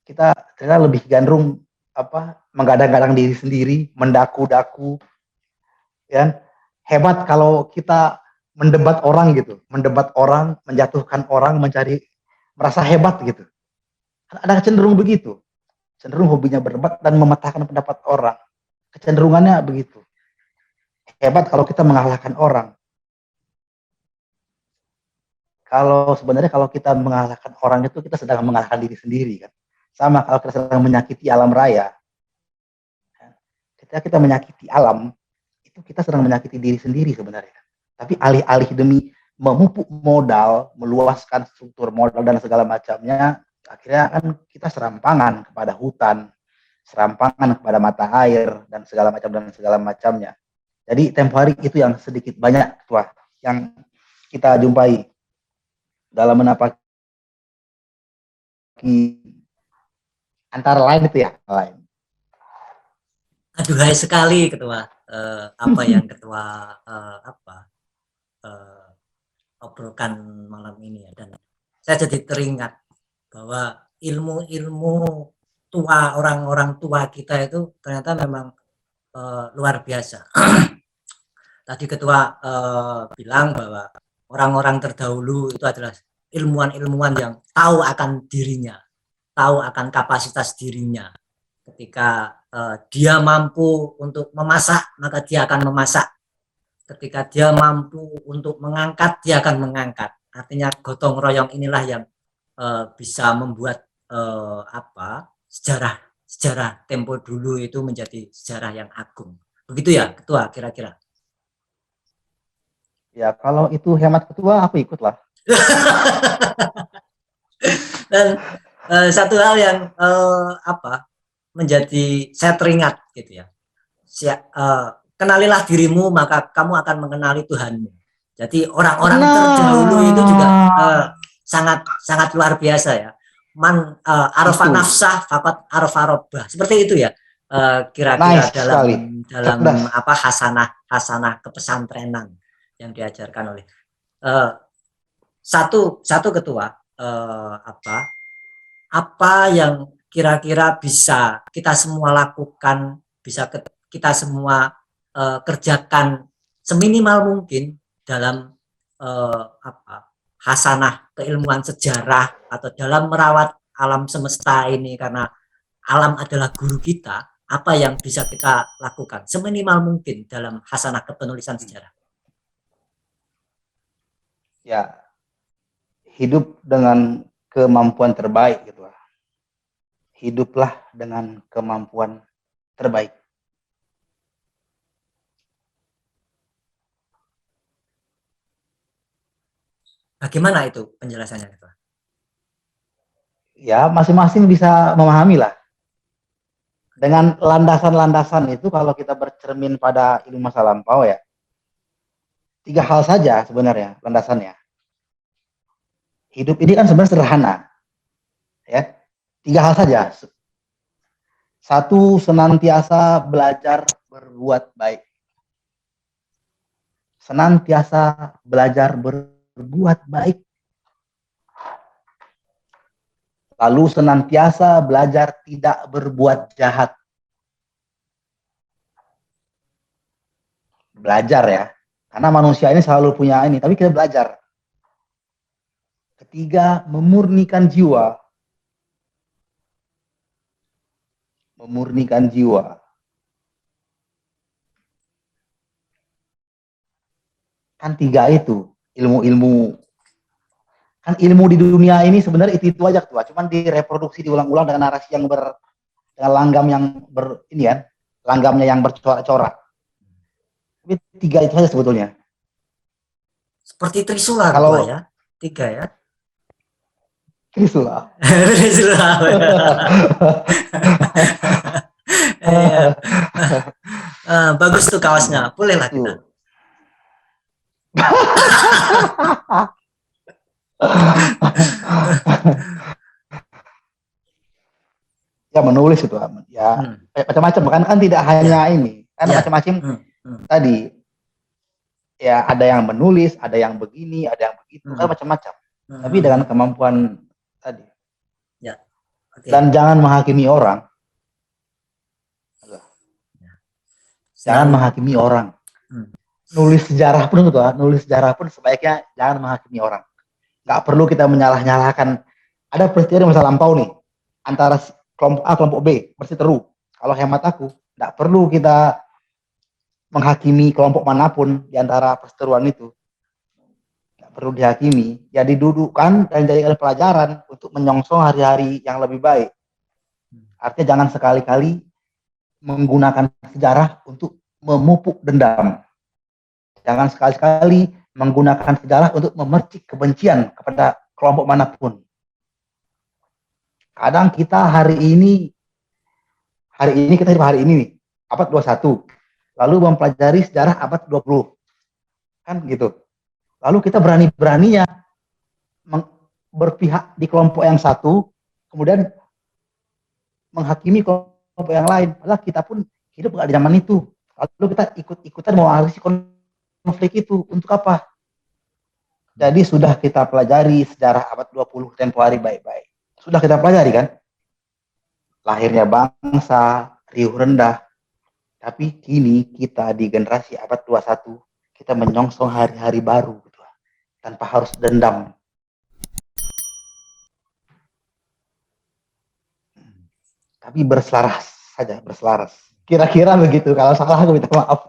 kita ternyata lebih gandrung menggadang-gadang diri sendiri, mendaku-daku, ya. Hebat kalau kita mendebat orang gitu, menjatuhkan orang, merasa hebat gitu. Ada cenderung begitu, cenderung hobinya berdebat dan mematahkan pendapat orang, kecenderungannya begitu. Hebat kalau kita mengalahkan orang. Sebenarnya kalau kita mengalahkan orang itu, kita sedang mengalahkan diri sendiri kan. Sama kalau kita sedang menyakiti alam raya. Ketika kita menyakiti alam, itu kita sedang menyakiti diri sendiri sebenarnya. Tapi alih-alih demi memupuk modal, meluaskan struktur modal dan segala macamnya, akhirnya kan kita serampangan kepada hutan, serampangan kepada mata air dan segala macamnya. Jadi tempoh hari itu yang sedikit banyak Ketua yang kita jumpai dalam menapaki antara lain itu ya, lain. Aduhai sekali Ketua, apa yang Ketua obrolkan malam ini ya, dan saya jadi teringat bahwa ilmu-ilmu tua, orang-orang tua kita itu ternyata memang luar biasa. Tadi Ketua bilang bahwa orang-orang terdahulu itu adalah ilmuwan-ilmuwan yang tahu akan dirinya, tahu akan kapasitas dirinya. Ketika dia mampu untuk memasak, maka dia akan memasak. Ketika dia mampu untuk mengangkat, dia akan mengangkat. Artinya gotong royong inilah yang bisa membuat sejarah tempo dulu itu menjadi sejarah yang agung. Begitu ya Ketua kira-kira? Ya, kalau itu hemat Ketua, aku ikutlah. Dan satu hal yang menjadi saya teringat gitu ya, kenalilah dirimu maka kamu akan mengenali Tuhanmu. Jadi orang-orang Nah. terdahulu itu juga sangat sangat luar biasa ya. Man arafa Itu. nafsah fakat arafa robbah. Seperti itu ya. Kira-kira Nice dalam sekali. Cerdas. apa hasanah kepesantrenan yang diajarkan oleh satu ketua apa yang kira-kira bisa kita semua lakukan, bisa kita semua kerjakan seminimal mungkin dalam hasanah keilmuan sejarah atau dalam merawat alam semesta ini, karena alam adalah guru kita. Apa yang bisa kita lakukan seminimal mungkin dalam hasanah kepenulisan sejarah? Ya, hidup dengan kemampuan terbaik gitu. Hiduplah dengan kemampuan terbaik. Bagaimana itu penjelasannya? Ya, masing-masing bisa memahami lah. Dengan landasan-landasan itu kalau kita bercermin pada ilmu masa lampau ya, 3 hal saja sebenarnya landasannya. Hidup ini kan sebenarnya sederhana. Ya. 3 hal saja. 1, senantiasa belajar berbuat baik. Senantiasa belajar berbuat baik. Lalu senantiasa belajar tidak berbuat jahat. Belajar ya. Karena manusia ini selalu punya ini, tapi kita belajar. Ketiga, memurnikan jiwa. Memurnikan jiwa. Kan 3 itu ilmu-ilmu. Kan ilmu di dunia ini sebenarnya itu aja tuh, cuman direproduksi diulang-ulang dengan narasi yang dengan langgam yang ini kan, langgamnya yang bercorak-corak. Tapi 3 itu saja sebetulnya. Seperti Trisula Kalau ya, 3 ya. Trisula. Trisula. Bagus tuh kaosnya, bolehlah kita. Ya menulis itu ya macam-macam kan tidak hanya ini kan macam-macam tadi ya, ada yang menulis, ada yang begini, ada yang begitu kan macam-macam, tapi dengan kemampuan tadi ya. Dan jangan menghakimi orang, jangan menghakimi orang. Nulis sejarah pun sebaiknya jangan menghakimi orang. Nggak perlu kita menyalah-nyalahkan. Ada peristiwa di masa lampau nih antara kelompok A, kelompok B, berseteru. Kalau hemat aku, tidak perlu kita menghakimi kelompok manapun di antara perseteruan itu. Tidak perlu dihakimi. Ya didudukkan dan jadikan pelajaran untuk menyongsong hari-hari yang lebih baik. Artinya jangan sekali-kali menggunakan sejarah untuk memupuk dendam. Jangan sekali-kali menggunakan sejarah untuk memercik kebencian kepada kelompok manapun. Kadang kita hari ini kita hari ini nih, abad 21, lalu mempelajari sejarah abad 20. Kan gitu. Lalu kita berani-beraninya berpihak di kelompok yang satu, kemudian menghakimi kelompok yang lain. Padahal kita pun hidup nggak di zaman itu. Lalu kita ikut-ikutan mewarisi konflik itu. Untuk apa? Jadi sudah kita pelajari sejarah abad 20 tempo hari baik-baik. Sudah kita pelajari kan? Lahirnya bangsa, riuh rendah. Tapi kini kita di generasi abad 21, kita menyongsong hari-hari baru gitu, tanpa harus dendam. Tapi berselaras saja, berselaras. Kira-kira begitu. Kalau salah aku minta maaf.